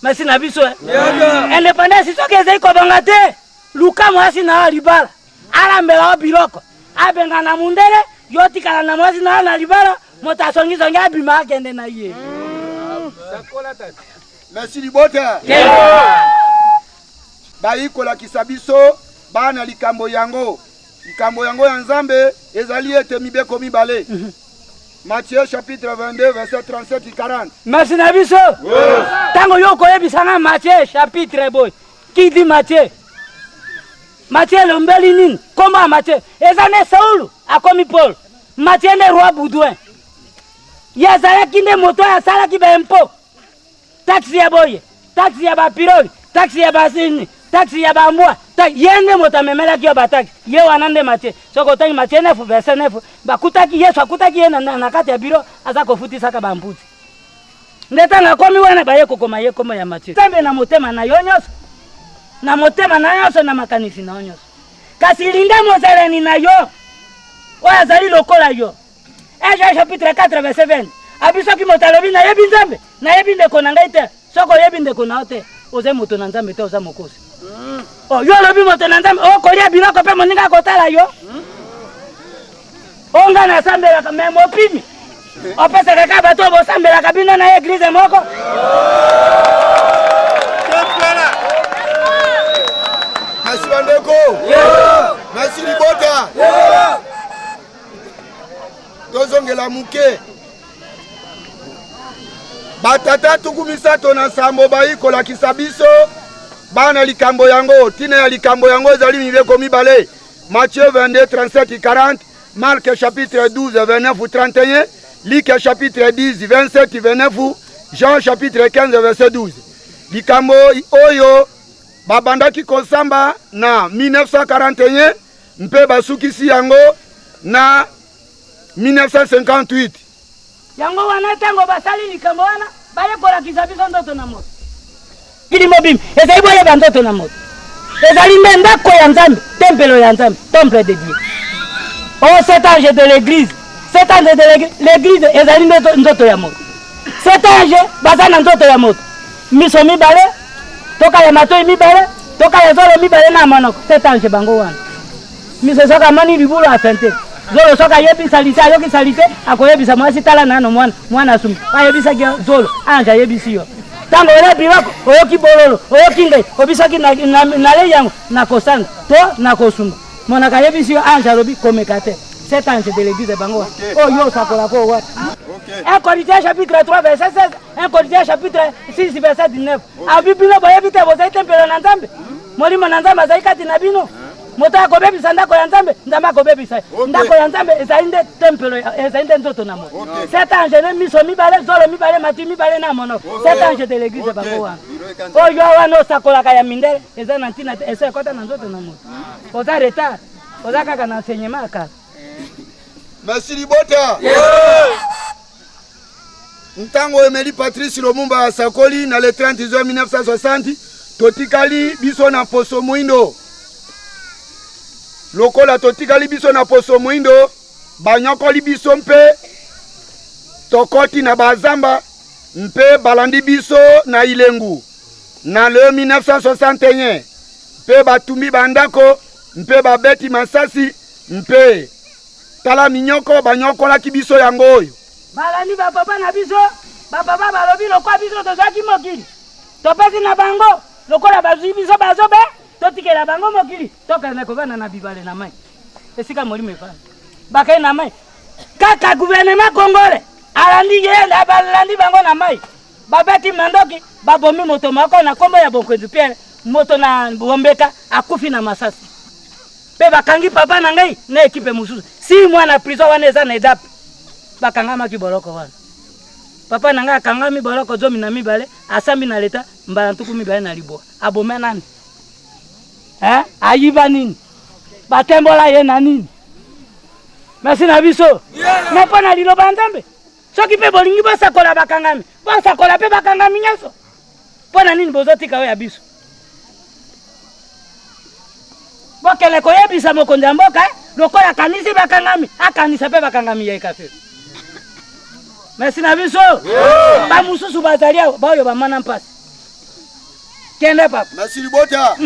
merci na biso indépendance soki ezali kobanga te luka mwasi na libala alambela biloko abenga na mundele yo tikala na mwasi na libala moto asongi-songi abima akende na ye merci libota bayikolakisa biso bana likambo yango ya Nzambe ezali ete mibeko mibale Matthieu chapitre 22 verset 37 et 40 merci na biso tango yo koyebisanga Matthieu chapitre boy qui dit Matthieu lombeli nini koma Matthieu eza ne Saulu akomi Paul Matthieu ne roi Baudouin yazalaki nde moto asalaki bempo taxi ya boye taxi ya bapiroli taxi ya basini taxi ya bambwa yende moto amemelaki yo bataxi ye wana nde Matthieu soko otangi Matthieu 9 verset 9 bakutaki Yesu akutaki ye na kati ya biro aza kofutisaka bamputi nde tanga akomi wana baye kokoma ye kombo ya Matthieu Nzambe na motema na yo nyonso na motema na nyonso na makanisi na yo nyonso kasi linga mozalani na yo oyo azali lokola yo Esaïe chapitre 4 verset 20 abisoki moto alobi nayebi Nzambe nayebi ndeko na ngai te soko oyebi ndeko na yo te oza moto na Nzambe te oza mokosi yo olobi moto na Nzambe okolia biloko mpe moninga kotala yo onga nasambelaka me mopimi opesa kaka bato bosambela kabino na église moko. Merci bandeko. Merci Libota. Tozongela muke. Batata tukumisato na sambo bayikola kisabiso. Bana likambo yango, tina ya likambo yango ezali mibeko mibale. Matthieu 22, 37, 40. Marc chapitre 12, 29 ou 31. Luc chapitre 10, 27, 29. Jean chapitre 15, verset 12. Likambo oyo babandaki kosamba na 1941 mpe basukisi yango na 1958. Yango wana tango basali likambo wana bayekola kisabiso ndoto na moto. Kilimo bim ezali boye bandoto na moto. Ezali ndako ya Nzambe, temple ya Nzambe, temple de Dieu. Oh, cet ange de l'église, cet ange de l'église ezali ndoto ya moto. Cet ange bazana ndoto ya moto. Miso mibale, toka ya matoi mibale, toka ya zolo mibale na monoko. Cet ange bango wana. Miso soka mani libulu afente. Zolo soka yebi salite, ayoki salite, akoyebisa mwasi tala nano mwana asumi. Ayebisa zolo, ange ayebisi yo. Tango ole biwako, oyoki bololo, oyoki ngai, obisaki na le yango, na kosanga, to na kosunga. Mona kayebisi yo ange alobi komekate. Cet ange de l'église bango. Oh yo sakola ko wa. 1 Corinthiens chapitre 3 verset 16, 1 Corinthiens chapitre 6 verset 19. Abibino boyebite bozaite tempelo na Nzambe. Molimo na Nzambe azaikati na bino. Moto akobebisa ndako ya Nzambe, Nzambe akobebisa. Ndako ya Nzambe ezainde tempelo, ezainde nzoto na mo. Cet ange ne miso mibale, zolo mibale, mati mibale na mono. Cet ange de l'église bango wa. Oh yo wana sakola kaya mindele, ezana ntina ese kota na nzoto na mo. Oza retard. Oza kaka na enseignement aka. Merci Libota. Ntango Emeli Patrice Lumumba asakoli na le 30 juin 1960 totikali biso na poso muindo. Lokola totikali biso na poso muindo banyokoli biso mpe tokoti na bazamba mpe balandi biso na Ilengu na le 1961 mpe batumbi bandako mpe babeti masasi mpe tala minyoko banyokolaki biso yango oyo. Balani bapapa na biso, bapapa balobi lokwa biso tozaki mokili. Topesi na bango, lokola bazwi biso bazobe, totikela bango mokili. Tokana kovana na bibale na mai. Esika molimo efa. Bakay na mai. Kaka gouvernement congolais, alandi yenda balandi bango na mai. Babeti mandoki, babomi moto mako na kombo ya Bonkwenzu Pierre, moto na Bombeka akufi na masasi. Pe bakangi papa na ngai na ekipe mususu. Si mwana prison wana eza na edape. Bakangama ki boloko wana. Papa na ngai akangami boloko zomi na mibale, asambi na leta mbala ntuku mibale na liboa. Abome nani? Ayiba nini? Batembola ye na nini? Merci na biso. Na pana liloba Nzambe. Soki pe bolingi bosakola bakangami. Bosakola pe bakangami nyaso. Pona nini bozotika we ya biso? Bokele koyebisa mokonzi ya mboka, lokola kanisi bakangami, akanisa pe bakangami ya ekafe. Merci na biso. Ba mususu bazalia bayo bamana mpasi. Kende papa. Merci Libota.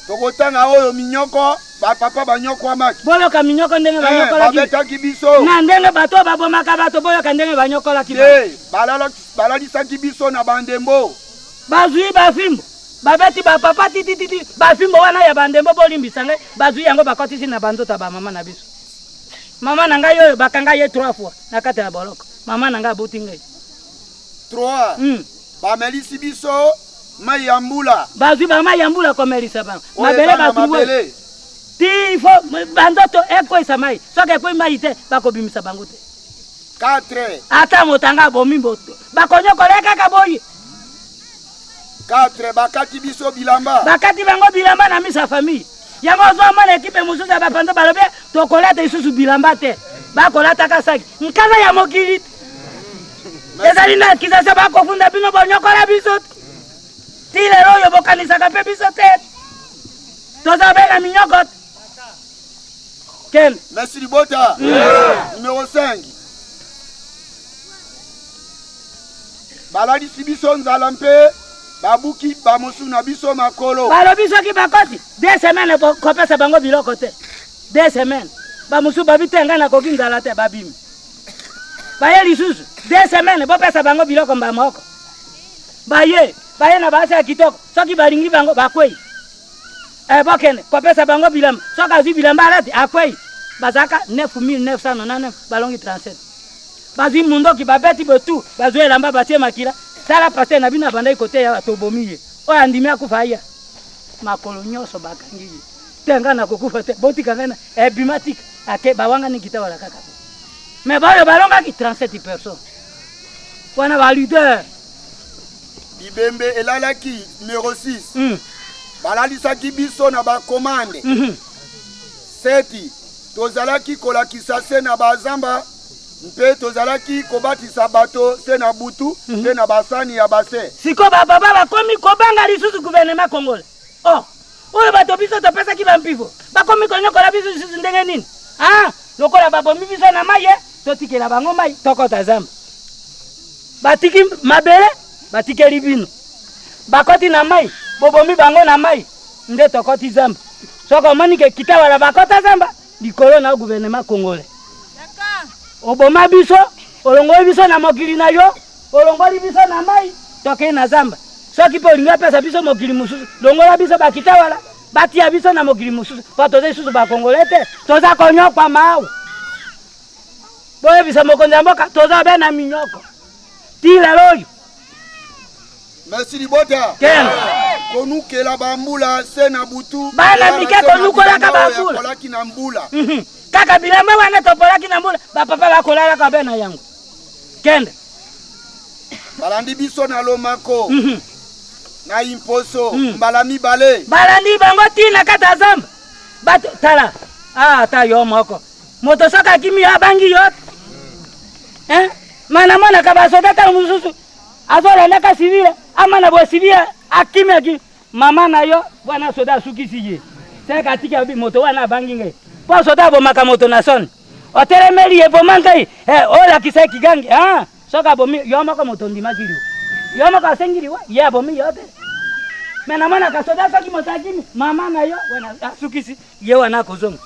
Tokotanga oyo minyoko, ba papa banyoko amaki. Boyo ka minyoko ndenge banyoko la ki. Babetaki biso. Na ndenge bato babomaka bato boyo ka ndenge banyoko la ki. Balali saki biso na bandembo. Bazui bafimbo. Babeti ba papa titi bafimbo wana ya bandembo bolimbisa ngai bazui yango bakotisi na banzota ba mama na biso. Mama na ngai oyo bakanga ye 3 fois na kata ya boloko. Mama na ngai abuti ngai. 3. Ba melisi biso mai ya mbula. Bazui ba mai ya mbula komelisa ba. Mabele batuwe. Ti fo banzoto eko isamai. Soke ko mai te bakobimisa bango te. 4. Ata motanga bomimbo. Bakonyo koleka kaboyi. 4 bakati biso bilamba. Bakati bango bilamba na misa famille. Yango zo mona ekipe mususu ya bapanza balobe tokolata isusu bilamba te. Bakolata kasaki. Nkala ya mokili. Ezali na kisasa bakofunda bino bonyokola biso. Tile royo bokanisa ka pe biso te. Toza bena minyokot. Ken. Merci Libota. Numéro 5. Baladi sibiso nzala mpe babuki bamusu na biso makolo. Balobi soki bakoti 2 semaines kopesa bango biloko te. 2 semaines. Bamusu babitenga na koki nzala te babimi. baye lisusu 2 semaines bopesa bango biloko mba moko baye na basi ya kitoko soki balingi bango bakwei bokende kopesa bango bilamba soki azwi bilamba alati akwei bazaka 9999 balongi 37 bazwi mundoki babeti botu bazwi elamba batie makila tala paster na bino abandai kote ya tobomiye oyo andimi akufa aya makolo nyonso bakangi ye tenga na kokufa te botika ngana ebimatika ake bawanga ni kitawala kaka mais bayo balongaki 37 personnes wana ba leader Bibembe elalaki numéro 6 balalisaki biso na bakomande seti tozalaki kolakisa se na bazamba mpe tozalaki kobatisa bato se na butu mpe na basani ya base siko baba bakomi kobanga lisusu gouvernement congolais oyo bato biso topesaki bampivo bakomi konyokola biso lisusu ndenge nini lokola babomi biso na mai totikela bango mai tokota zamba batiki mabele batikeli bino bakoti na mai bobomi bango na mai nde tokoti zamba soko omoni ke kitawala bakota zamba likolo na gouvernement congolais oboma biso olongoli biso na mokili na yo olongoli biso na mai tokei na zamba soki mpe olingi apesa biso mokili mosusu longola biso bakitawala batia biso na mokili mosusu po toza lisusu bakongole te toza konyokwa mawu boyebisa mokonzi ya mboka toza be na minyoko ti lelo oyo merci libota kena konukela bambula se na butu bana mike konukolaka bambula kolaki na mbula kaka bilamba wana topolaki na mbula bapapa bakolalaka be na yango kende balandi biso na lomako na imposo mbala mibale balandi bango tina kata zamba bato tala ata yo moko moto soka kimi abangi yo mana mona kabasoda ta mususu azolenda ka civile amana bo civile akimi mama na yo bwana soda sukisi ye seka tika bi moto wana abangi ngai po soda bo makamoto na son otelemeli e bo mangai ola kiseki gangi soka bo yo moko moto ndima kilo yo moko asengiri wa ye bo mi yote mena mona ka soda soki moto akimi mama na yo bwana sukisi ye wana kozonga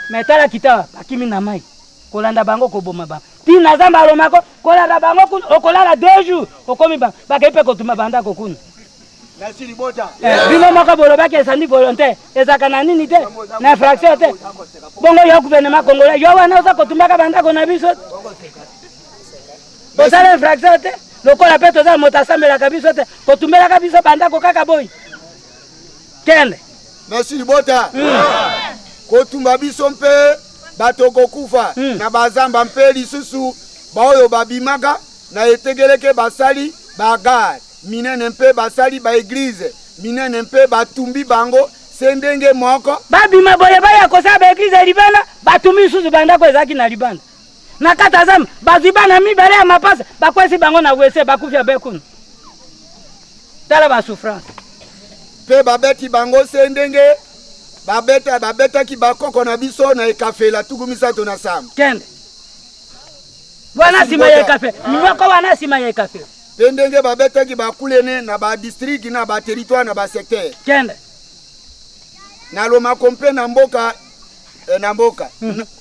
metala kita akimi na mai kolanda bango koboma ba tina zamba alomako kolanda bango okolala 2 jours okomi ba bakepe kotuma banda kokuna merci libota bino moko bolobaki esandi volontaire ezaka na nini te na fraction te bongo yo gouvernement congolais yo wana oza kotumbaka bandako na biso osala infraction te lokola mpe toza moto asambelaka biso te kotumbelaka biso bandako kaka boyi kende merci libota kotumba biso mpe bato kokufa na bazamba mpe lisusu baoyo babimaka na etegeleke basali bagare minene mpe basali baeglize minene mpe batumbi bango se ndenge moko babima boye baya kosala baeglize libanda batumbi lisusu bandako ezalaki na libanda na kata zamba bazwi bana mibale ya mapasa bakwesi bango na wese bakufia bekuna tala basouffrance mpe babeti bango se ndenge babetaki bakoko na biso na ekafela tuku misato na samba kende wana sima ya ekafe minyoko wana sima ya ekafe mpe ndenge babetaki bakulene na badistriki na baterritoire na basektere kende nalomako mpe na mboka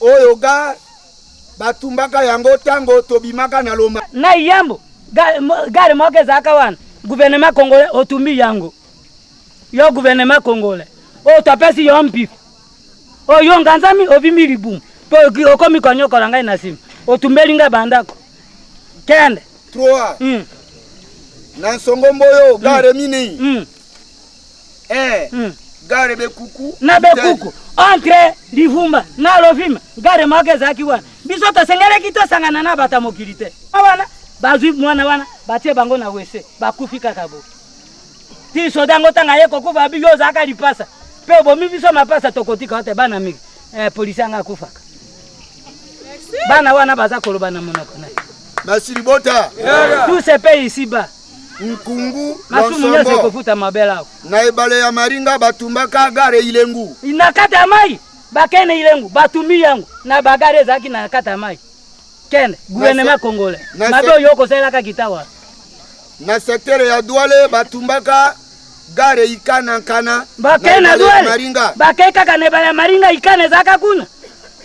oyo ga batumbaka yango tango tobimaka na loma na yambo gare moko ezalaka wana gouvernement congolais otumbi yango yo gouvernement congolais o tapesi yo mpifu o yo nganzami ovimi libumu po okomi konyokola ngai na sima otumbeli ngai bandako kende 3 na nsongo mboyo gare minei gare bekuku na bekuku entre livumba na lovima gare moko ezalaki wana biso tosengeleki tosangana na bata mokili te wana bazwi mwana wana batie bango na wese bakufi kaka bo ti soda ngo tanga ye kokufa bi yo zaka lipasa pe bomi biso mapasa tokotika ote bana mingi polisi anga kufaka bana wana baza koloba na monoko na merci libota tout ce pays ici bas nkungu masumu nyose kofuta mabela na ebale ya maringa batumbaka gare ilengu inakata mai bakene ilengu batumi yangu na bagare zaki na kata mai kende gouvernement congolais mabe yoko selaka kitawa na secteur ya Douale batumbaka gare ikana kana bakena Douale bakeka kaka ne bala maringa ikane zaka kuna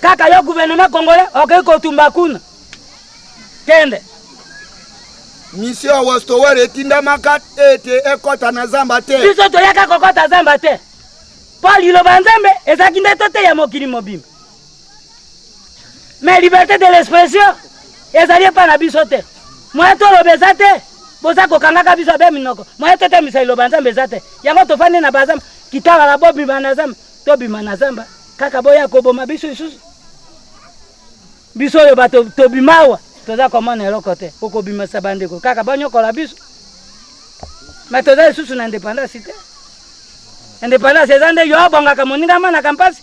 kaka yo gouvernement congolais okeko tumba kuna Kende. Mission Wastowere etindamaka ete ekota na zamba te. Biso toyaka kokota zamba te. Paul Liloba Nzambe ezaki nde tote ya mokili mobimba. Mais liberté de l'expression ezali pa na biso te. Moi tolobeza te. Boza kokangaka biso be minoko. Moi tote misa Liloba Nzambe ezate. Yango tofande na bazamba kitala la bobi banazamba. Tobima na zamba. Kaka boya koboma biso isusu. Biso yo bato tobimawa. Toza komona eloko te. Okobima sabandeko. Kaka banyokola biso. Mais toza isusu na indépendance te. Indépendance ezande yo bongaka moninga mana kampasi.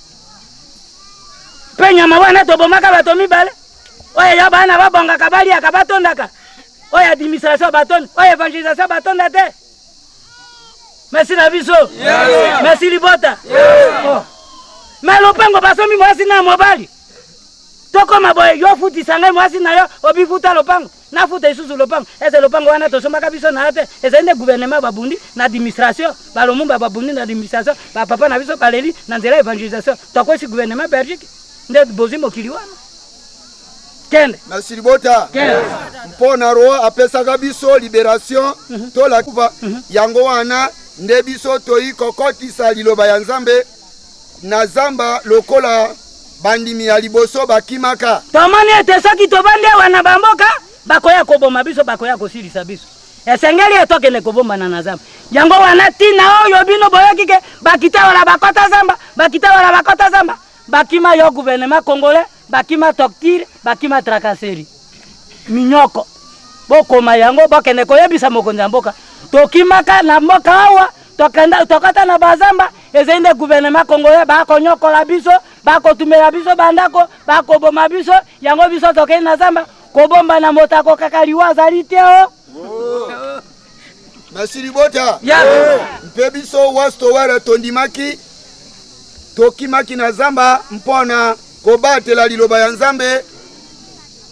Penya mawana tobomaka bato mibale. Oya yo bana babongaka bali akabatondaka. Oya administration batonde. Oya evangelisation batonda te. Merci na biso. Merci Libota. Oh. Mais lopengo basomi mwasi na mobali. Toko maboye yo futi sanga mwasi na yo obi futa lopango. Na futa isusu lopango. Ese lopango wana tosomaka biso na ate. Ese nde gouvernement babundi na administration. Balomumba babundi na administration. Ba papa na biso baleri na nzela evangelisation. Toko si gouvernement Belgique. Nde bozi mokili wana. Kende. Merci Libota. Mpona ro apesaka biso libération to la kuva yango wana nde biso toyi kokotisa Liloba ya Nzambe na zamba lokola bandimi ya liboso bakimaka. Tomoni ete soki tobandi wana bamboka bakoya koboma biso bakoya kosilisa biso. Esengeli etokene kobomba na zamba. Yango wana tina oyo bino boyokike bakita wala bakota zamba, bakita wala bakota zamba. Bakima yo gouvernement congolais, bakima toctire, bakima tracasserie. Minyoko. Bokoma yango bokene koyebisa mokonzi mboka. Tokimaka na mboka awa, tokata na bazamba, ezende gouvernement congolais bako nyokola biso, bako tumela biso bandako, bako boma biso, yango biso tokeni na zamba, kobomba na motako kakaliwa zaliteo. Merci Libota. Mpe biso Wastowere tondimaki tokimaki na zamba mpona kobatela Liloba ya Nzambe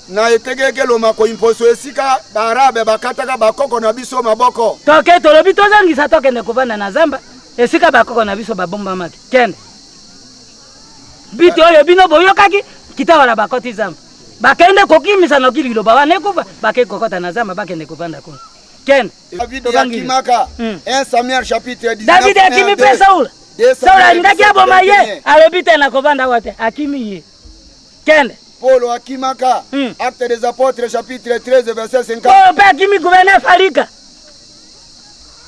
na etegeke loma ko imposo esika barabe bakataka bakoko na biso maboko. Toke tolobi tozangisa tokende kovanda na zamba esika bakoko na biso babomba maki. Kende. Bito oyo bino boyokaki kitawala bakoti zamba. Bakende kokimisa no Liloba wana kuva bake kokota na zamba bakende kovanda ko. Kende. David yakimaka 1 Samuel chapitre 19. David akimi pesa ula. Saula ndaki aboma ye alobite na kovanda wate akimi ye. Kende. Paul akimaka Actes des Apôtres chapitre 13 verset 50. Oh pe akimi gouverneur Farika.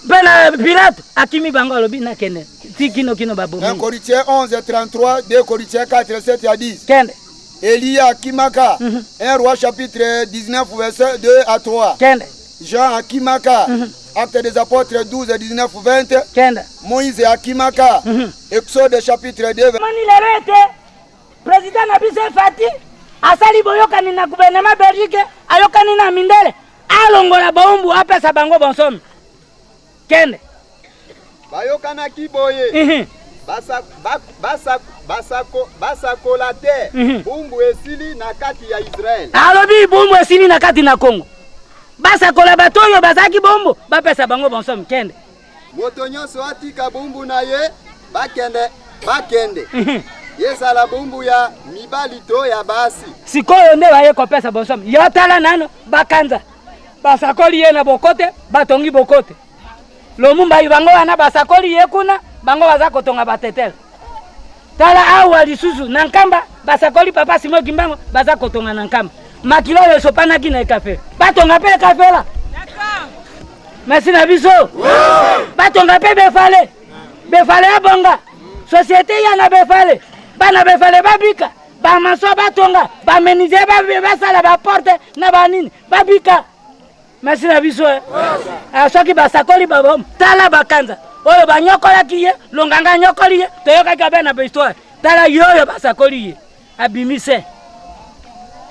Bena Pilato akimi bango alobi na kende. Tikino kino babomi. 1 Corinthiens 11:33, 2 Corinthiens 4:7 à 10. Kende. Elia akimaka 1 Roi chapitre 19 verset 2 à 3. Kende. Jean akimaka Actes des Apôtres 12 19 20. Kende. Moïse akimaka Exode chapitre 2. Mani lerete président na biso Fati asali boyokani na gouvernement Belgique ayokani na mindele alongola bombu apesa bango bonsomi. Kende. Bayokana kiboye. Basakola te bumbu esili na kati ya Israel. Alobi bumbu esili na kati na Congo. Basakola batoyo bazaki bombu bapesa bango bonsomi. Kende. Moto nyonso atika bumbu na ye bakende. Yesala bumbu ya mibali to ya basi. Sikoyo nde baye kopesa bonsomi. Yotala nano bakanza. Basakoli ye na bokote batongi bokote. Lomumba ibango wana basakoli ye kuna bango bazako tonga batetela. Tala awa lisusu na nkamba basakoli papa Simo Kimbango bazako tonga na nkamba. Makilo yo sopana kina kafe. Batonga pe kafe la. Merci na biso. Batonga pe befale. Befale abonga. Société ya na befale. Bana befale babika. Ba maso batonga, ba menize ba sala ba porte na banini. Babika. Merci na biso. Soki basakoli babom tala bakanza. Oyo banyokola kiye, longanga nyokoli ye, toyoka kabe na histoire. Tala yoyo basakoli ye. Abimise.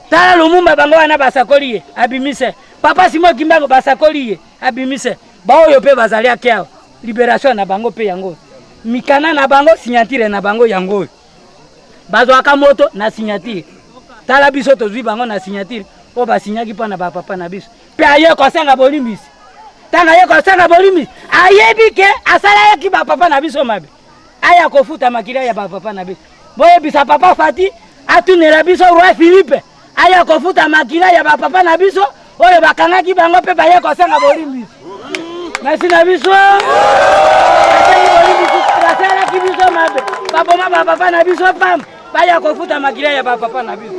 Tala Lumumba bango wana basakoli ye, abimise. Papa Simo Kimbango basakoli ye, abimise. Ba oyo pe bazali akia. Libération na bango pe yango. Mikana na bango signature na bango yango. Bazwaka moto na signature. Tala biso tozwi bango na signature. O ba signaki pa na ba papa na biso. Pe aye ko senga bolimbisi. Tanga ye ko senga bolimbisi. Ayebi ke asala yaki ba papa na biso mabe. Aya ko futa makila ya ba papa na biso. Boye bisa papa Fati atunela biso roi Philippe. aya kofuta makila ya papa na biso oyo bakangaki bango pe baye kosenga bolimbi. Merci na biso. Basala ki biso mabe. Papa na biso pam. Baya kofuta makila ya papa na biso.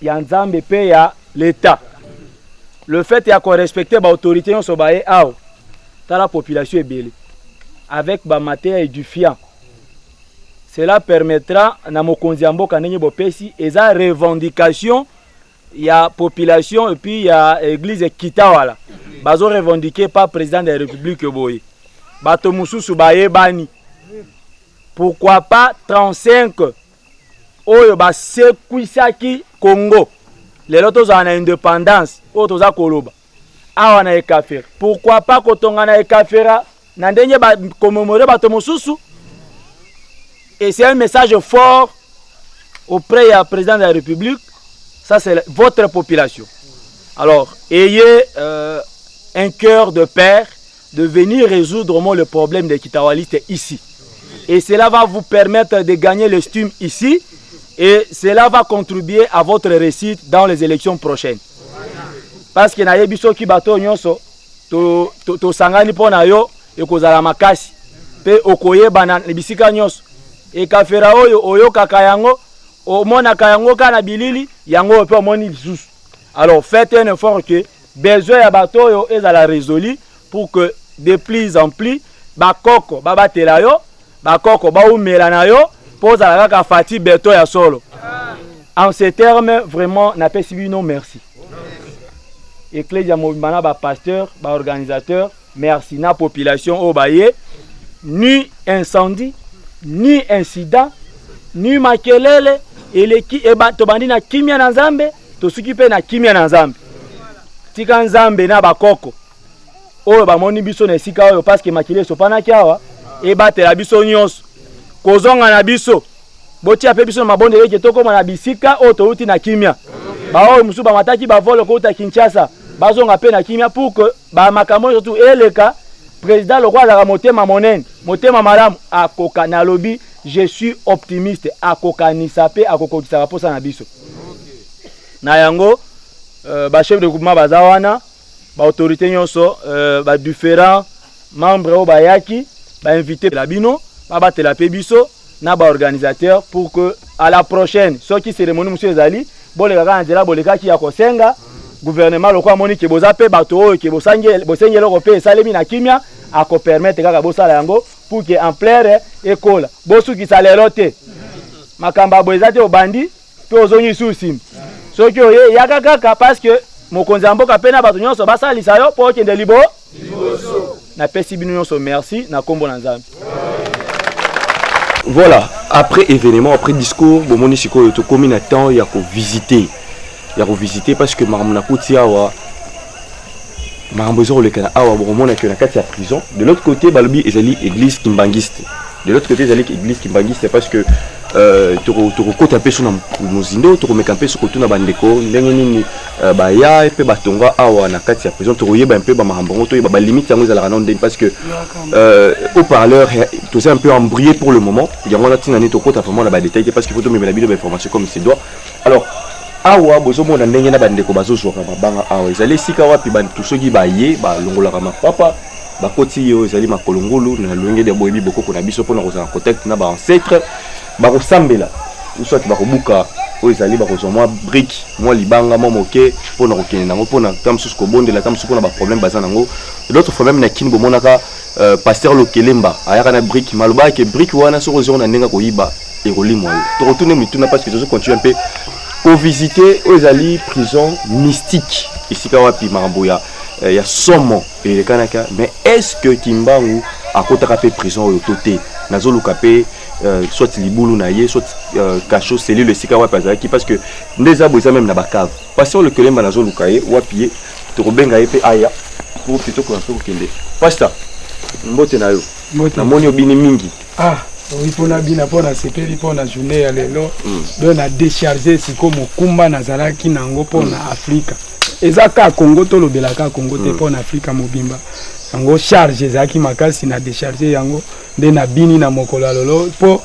Ya nzambe pe ya l'État. Le fait ya qu'on respecte ba autorité on so baé ao. Ta la population est belle. Avec ba matière édifiant. Cela permettra na mokonzi mboka ndenge bopesi eza revendication ya population et puis ya église Kitawala. Bazo revendiquer pas président de la République boye. Bato mususu baye bani. Pourquoi pas 35 oyo ba sekwisaki Congo. Les autres ont indépendance, autres ont koloba. Awa na ekafera. Pourquoi pas kotonga na ekafera na ndenye ba commémorer bato mususu? Et c'est un message fort auprès du président de la République. Ça c'est votre population. Alors, ayez un cœur de père de venir résoudre au moins le problème des Kitawalistes ici. Et cela va vous permettre de gagner l'estime ici. Et cela va contribuer à votre réussite dans les élections prochaines. Parce que na yebiso ki bato nyonso to sangani pona yo e kozala makasi pe okoyeba na bisika nyonso e kafera oyo kakayango omona kayango kana bilili yango pe omoni lisusu. Alors faites un effort que besoin ya bato yo ezala résolu pour que de plus en plus bakoko babatela yo bakoko baumela na yo posa la kaka fati beto ya solo. En ces termes, vraiment, n'a pas suivi non merci. Ecclésia Mobimana, ba pasteur, ba organisateur, merci na population au baye. Ni incendie, ni incident, ni makelele, et tobandi na kimia na nzambe, to sukipe na kimia na nzambe. Tika nzambe na bakoko. Oyo ba moni biso na sika oyo parce que makelele so pana kiawa, e batela biso nyonso. Kozonga na biso boti ape biso mabonde leke toko na bisika oto uti na kimia ba oyo musu ba mataki ba volo ko uta Kinshasa bazonga pe na kimia pour que ba makambo surtout eleka président le roi la motema monene motema malamu akoka na lobi je suis optimiste akoka ni sape akokokisa ba posa na biso na yango ba chef de groupement bazawana ba autorité nyonso ba différents membres o bayaki ba invité la bino battre la pébiso na ba organisateur pour que à la prochaine ceux qui cérémonie monsieur ezali boleka kana nzela boleka ki ya kosenga gouvernement lokwa moni ke boza pe bato oyo ke bosengelo ko pe salemi na kimia ako permettre kaka bosala yango pour que en plein école bosuki salelo te makamba boezate obandi pe ozongi susim soki oye yaka kaka parce que mokonzi mboka pe na bato nyonso basalisa yo po kende libo na pesi bino nyonso merci na kombo na nzambe. Voilà, après événement, après discours, bon moni siko to komi na temps ya ko visiter. Ya ko visiter parce que maramna kuti awa marambozo le kana awa bon mona que na kati ya prison. De l'autre côté, balobi ezali église kimbangiste. De l'autre côté, ezali église kimbangiste parce que to kota pe sona mozindo, to komeka pe soko tuna bandeko, ndenge nini ba ya pe batonga awa na kati ya prison to yeba un peu ba marambo to yeba ba limite yango ezala non parce que au parleur tout ça un peu embrouillé pour le moment. Il y a mon atina ni to kota vraiment la ba détail parce qu'il faut to me la bino information comme c'est doit. Alors awa bozo mona ndenge na bandeko bazo zo mabanga awa ezali sika wapi bantu soki ba ye ba longola kama papa bakoti yo ezali makolongolo na lwenge de boyebi boko na biso pona kozala contact na ba ancêtre bakosambela soit bakobuka oyo ezali bakozwa brique mwa libanga mwa moke pona kokende nango pona tamsusu kobondela tamsusu pona ba problème baza nango. L'autre fois même na kini bomonaka pasteur Lokelemba ayaka na brique maloba ke brique wana soko zona nenga koyiba ekolimo to retourner mituna parce que je continue un peu ko visiter oyo ezali prison mystique isika wapi maramboya ya somo et kanaka mais est-ce que Kimbangu akotaka pe prison oyo toté nazoluka pe soit libulu na ye soit cacho cellule le sika wapi azaki parce que ndeza boza même na bakave passer le Kelemba nazoluka ye wapi to kobenga ye pe aya pour plutôt ko kende pasta mbote na yo na moni obini mingi Oui, pour na bina pour na sepeli pour na journée ya lelo. Donc na décharger siko mokumba na zalaki nango pour na Afrika. Ezaka Congo to lobelaka Congo te pour na Afrika mobimba. Yango charge ezaki makasi na décharger yango nde na bini na mokolo lolo po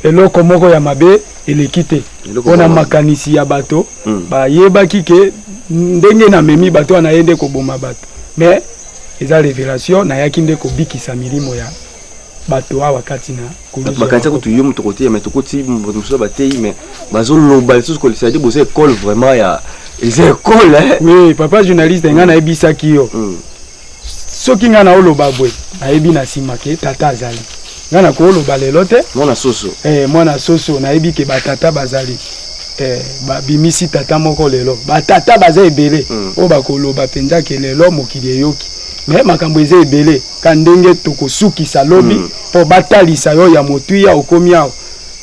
eloko moko ya mabe elekite. Ona makanisi ya bato ba yebaki ke ndenge na memi bato na yende ko boma bato. Mais eza révélation na yaki nde ko bikisa milimo ya bato awa kati na bakanisa ko tuyo muto côté mais to côté muso batei mais bazo loba tout ce que ça dit bose école vraiment ya les écoles hein. Oui, papa journaliste nga na ebisa kiyo. Soki nga na oloba bwe na ebi na simake tata azali. Nga na ko oloba lelo te mwana soso. Mwana soso na ebi ke batata bazali. Ba bimisi tata moko lelo. Batata baza ebele. O ba ko loba penza ke lelo mokili yoki. Mais makambo eze ebele ka ndenge tokosukisa lobi po batalisa yo ya motuya okomi awo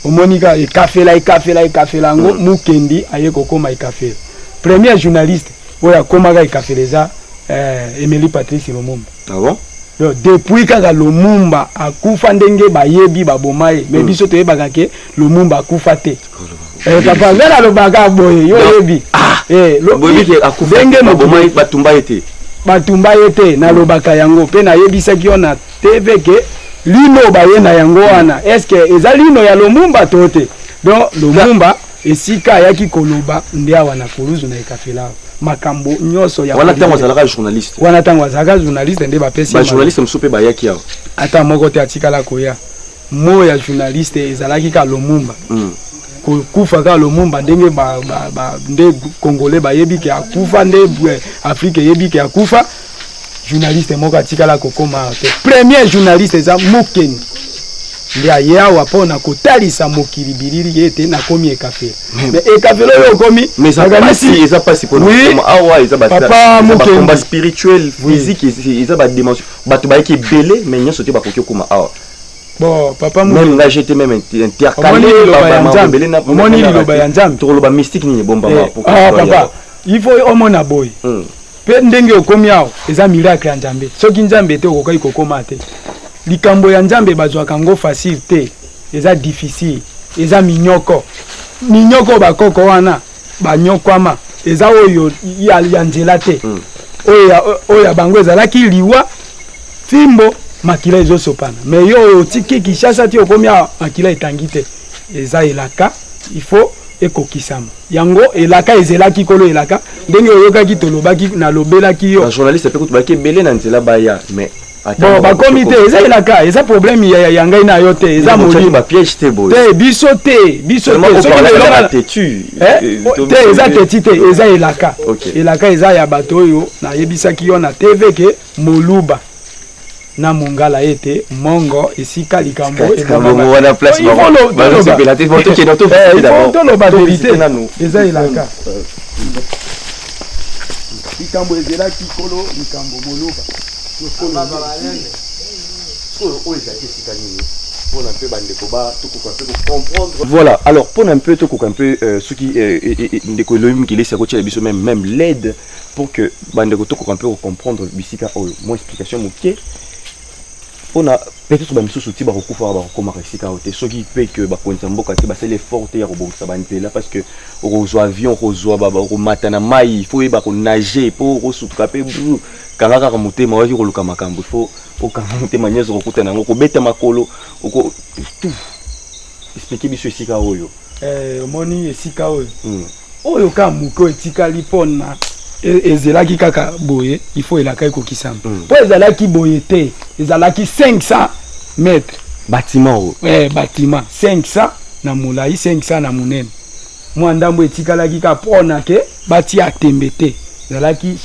omonika ekafela ngo mukendi aye kokoma ekafela premier journaliste oya komaka ekafeleza Emily Patrice Lumumba. Ah bon? Depuis kaka Lumumba akufa ndenge bayebi babomaye mais biso toyebaka ke Lumumba akufa te. Papa ngana lobaka boye yo yebi. Boyebi ke akufa ndenge babomaye batumba ete. Batumba yete na lobaka yango pe na yebisaki ona TV ke lino baye na yango wana est-ce que eza lino ya Lumumba tote donc Lumumba esika yaki koloba ndi awa na koluzu na ekafela makambo nyoso ya wana tango azalaka journaliste wana tango azalaka journaliste nde bapesi ba journaliste msupe ba yaki awa ata moko te atikala koya mo ya journaliste ezalaki ka Lumumba kufa ka Lumumba ndenge nde congolais bayebi ke akufa nde Afrique yebi ke akufa journaliste moko atikala kokoma te premier journaliste eza Mukeni ndia yawa pona kotalisa mokili bilili ete na komi ekafela mais ekafela yo komi mais ça eza pas si pour awa eza papa Mukeni combat spirituel physique eza ba dimension bato ba yeki belé mais nyoso te ba koki koma awa. Bon, papa Mukeni même là j'étais même intercalé omoni liloba ya nzambe to loba mystique ni bomba pour papa il faut omona boy pe ndenge okomi awo eza miracle ya nzambe soki nzambe te okokai kokoma te likambo ya nzambe bazwaka ngo facile te eza difficile eza minyoko bakoko wana banyokwama eza oyo ya nzela te oyo bango ezalaki liwa fimbo makila ezosopana mais yo otiki Kinshasa ti okomi awa makila etangi te eza elaka il faut ekokisama yango elaka ezelaki kolo elaka ndenge oyokaki tolobaki na lobelaki yo ba journaliste pe kutubaki belé na nzela baya mais bon ba comité eza elaka eza problème ya ngai na yo te eza moli ba piège te boy te biso te soki elonga tetu te eza teti te eza elaka eza ya bato oyo na yebisaki yo na TV ke Moluba na mongala ete mongo esika likambo wana place ba se pelater voto ke noto d'abord to lo ba vérité eza elaka likambo ezelaki kolo likambo Moluba voilà alors pour un peu ce qui l'économie qui laisse à côté même l'aide pour que bandeko to un peu comprendre bisika mon explication moké on a peut-être ba miso souti ba kokufa ba koma resika ote soki pe que ba konza mboka te ba c'est l'effort te ya robonsa banzela parce que ozo avion ozo ba matana mai il faut ba ko nager pour osutuka pe kanga ka motema waki ko luka makambo il faut okanga motema nyezo ko kutana ngo ko beta makolo oko tout expliquer biso esika oyo moni esika oyo oyo ka muko etikali pona ezelaki kaka boye il faut elaka ekokisama po ezalaki boye te ezalaki 500 mètres bâtiment bâtiment 500 na molai 500 na munene mwa ndambo etikalaki ka pona ke bati atembe te ezalaki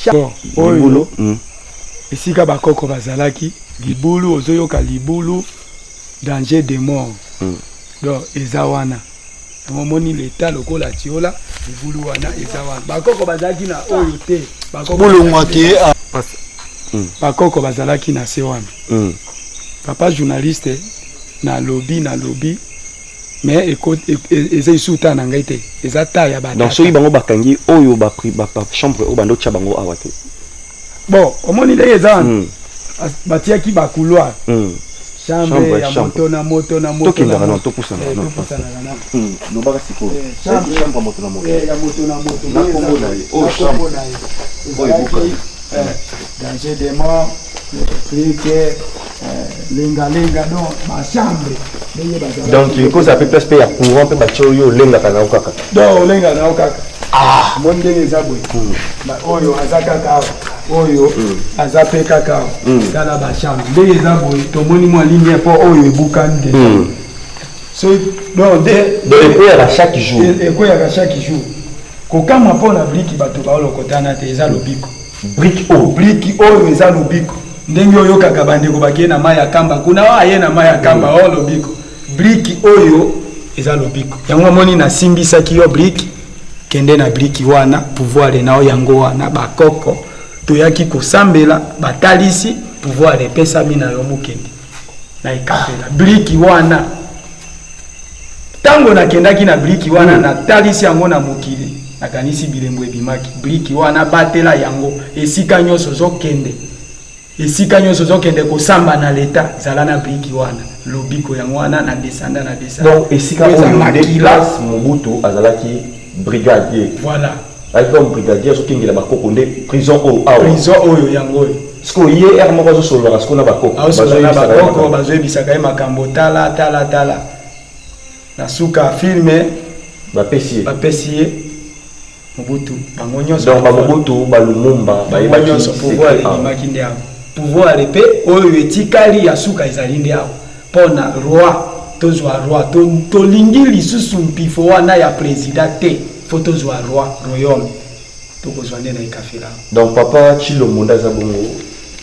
oyo esika bakoko bazalaki libulu ozoyoka libulu danger de mort donc eza wana omoni l'état lokola tiola libulu wana eza wana bakoko bazalaki na oyo te bakoko bazalaki na se wana papa journaliste na lobby mais eza isuta na ngai te eza ta ya batata donc soki bango bakangi oyo ba chambre o bando tcha bango awa te bon omoni ndenge eza wana batiaki ba couloir chambre ya moto na moto na moto tokendaka non topusana non lobaka sikoyo chambre ya moto na moto ya moto na moto na kombo na ye oh chambre oyo ebukani danger de mort flique lenga donc ma chambre donc il cause à peu près ya courant pe bacho yo lengaka na okaka donc lenga na okaka mo ndenge eza boye oyo aza kaka oyo aza pe kaka sala ba chambre ndenge eza boye tomoni mwa ligne po oyo ebukani déjà so donc ekoyaka chaque jour ekoyaka chaque jour kokama mpona briki bato baolokotana te eza lobiko briki oyo eza lobiko ndenge oyokaka bandeko bakie na mai ya kamba kuna waye na mai ya kamba o lobiko briki oyo eza lobiko yango moni nasimbisaki yo briki kende na briki wana pouvoir nao yango wana bakoko toyaki kosambela batalisi pouvoir epesami na yo mokende na ekafela briki wana tango nakendaki na briki wana natalisi yango na mokili nakanisi bilembo ebimaki briki wana batela yango esika nyonso zokende kosamba na leta zala na briki wana lobiko yango wana na descenda donc esika oyo Mobutu azalaki brigadier voilà comme brigadier azokengela bakoko nde prison oyo yango siko ye er moko azosololaka siko na bakoko bazoyebisaka ye makambo tala na suka filme bapesi ye Mobutu bango nyonso donc Mobutu balumumba bayeba nyonso pouvoir elimaki nde awo pouvoir epe oyo etikali ya suka ezali nde awo mpona roi tozwa roi tolingi lisusu mpifo wana ya président te fo tozwa roi royaume tokozwa nde na ekafela donc papa Chilombo nde aza bongo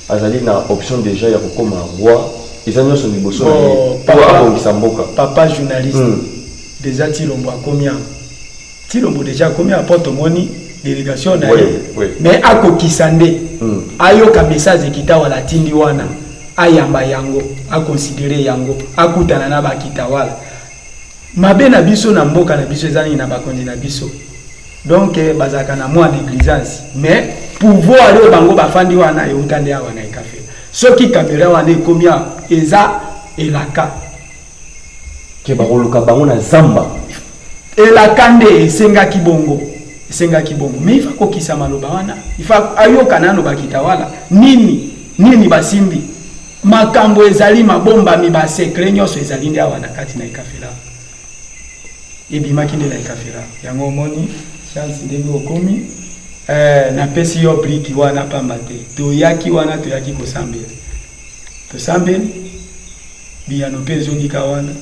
azali na option déjà ya kokoma roi eza nyonso liboso na ye po abongisa mboka papa journaliste déjà Chilombo akomi awa Chilombo déjà akomi awa mpo tomoni délégation na ye mais akokisa nde ayoka message ekitawala atindi wana ayamba yango akonsidere yango akutana na bakitawala mabe na biso na mboka na biso ezali na bakonzi na biso donc bazalaka na mwa négligence mais pouvoir oyo bango bafandi wana euta nde awa na ekafela soki kamera wana ekomi awa eza elaka ke bakoluka bango na zamba elaka nde esengaki bongo mais ifa kokisa maloba wana ifa ayoka nano bakitawala nini basimbi makambo ezali mabombami basekre nyonso ezali nde awa na kati na ekafela ebimaki nde na ekafela yango omoni chance ndenge okomi napesi yo briki wana pamba te toyaki wana toyaki tosambeli biyano mpe ezongika wana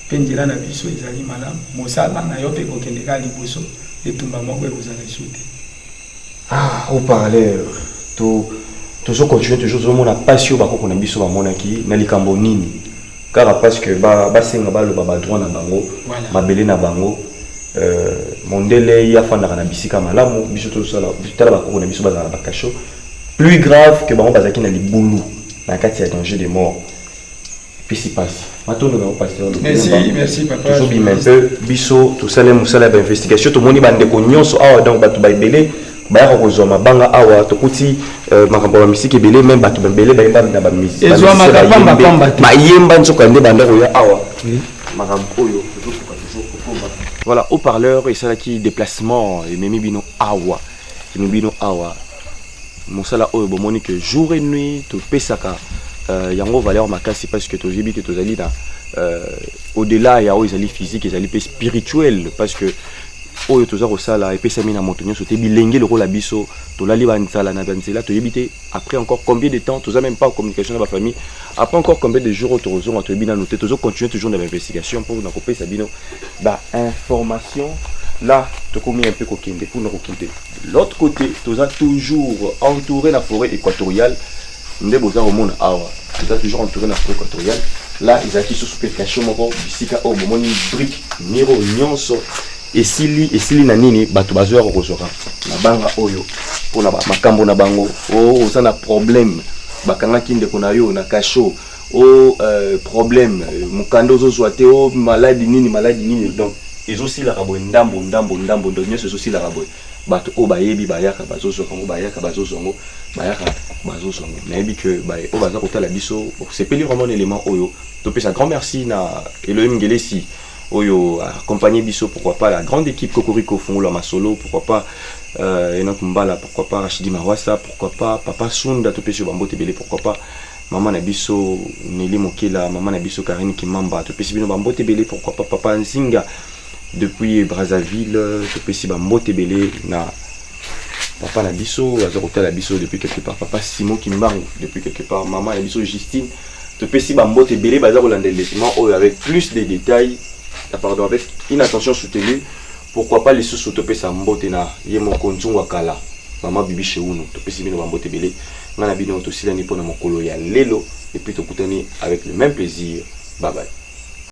mpe nzela na biso ezali malamu mosala na yo mpe kokendeka liboso etumba moko ekozala esu te au parallèle toujours continuer toujours ozomona pasi oyo bakoko na biso bamonaki na likambo nini kaka parce que basenga baloba badroit na bango mabele na bango mondele ye afandaka na bisika malamu biso tala bakoko na biso bazala na bakasho plus grave que bango bazalaki na libulu na kati ya danger de mort pesi pasi matondo na pasteur merci papa toujours bima un peu biso tosala mosala ya investigation tomoni bandeko nyonso awa donc bato baebele bayaka kozwa mabanga awa tokuti makambo ya misiki ebele même bato babele bayemba na bayemba nzoka nde banda koya awa makambo oyo voilà au parleur esalaki déplacement ememi bino awa mosala oyo bomoni que jour et nuit topesaka yango valeur makasi parce que toyebi te tozali na au-delà ya oyo ezali physique ezali mpe spirituel parce que oyo toza kosala epesami na moto nyonso te bilenge lokola biso tolali banzala na banzela toyebi te après encore combien de temps toza même pas en communication na bafamille après encore combien de jours tozonga toyebi nano te tozocontinue toujours na bainvestigation mpona kopesa bino bainformation là tokomi un peu kokende mpona kokende l'autre côté toza toujours entouré na forêt équatoriale nde boza komona awa toza toujours entouré na forêt équatoriale là ezalaki susu mpe kasho moko bisika oyo bomoni brique miro nyonso esili na nini bato bazoya kokozwaka na banga oyo mpona makambo na bango oza na problème bakangaki ndeko na yo na kasho problème mokanda ozozwa te maladi nini donc ezosilaka boye ndambo ndo nyonso ezosilaka boye bato oyo bayebi bayaka bazozwa yango bayaka bazozwa yango bayaka bazozwa yango nayebi ke oyo baza kotala biso sepeli vraiment un élément oyo topesa grand merci na Elohim Ngelesi oyo accompagné biso, pourquoi pas la grande équipe Cocorico Fongola Masolo, pourquoi pas Enoch Mbala, pourquoi pas Rachidi Mawassa, pourquoi pas Papa Sunda Topesio Bambo Tebele, pourquoi pas Maman Nabiso Nelly Mokela, Maman Nabiso Karine Kimamba, Topesio Bino Bambo Tebele, pourquoi pas Papa Nzinga depuis Brazzaville, Topesio Bambo Tebele, na Papa Nabiso, Azorota Nabiso depuis quelque part, Papa Simon Kimbangu depuis quelque part, Maman Nabiso Justine, Topesio Bambo Tebele, Bazar Olandelaisement, avec plus de détails. Pardon, avec une attention soutenue, pourquoi pas les sous topé sa mbote na yemo konzungu wakala maman bibi cheuno topé si bino bambote belé ngana bino to silani pona mokolo ya lelo et puis tokutani avec le même plaisir. Bye bye.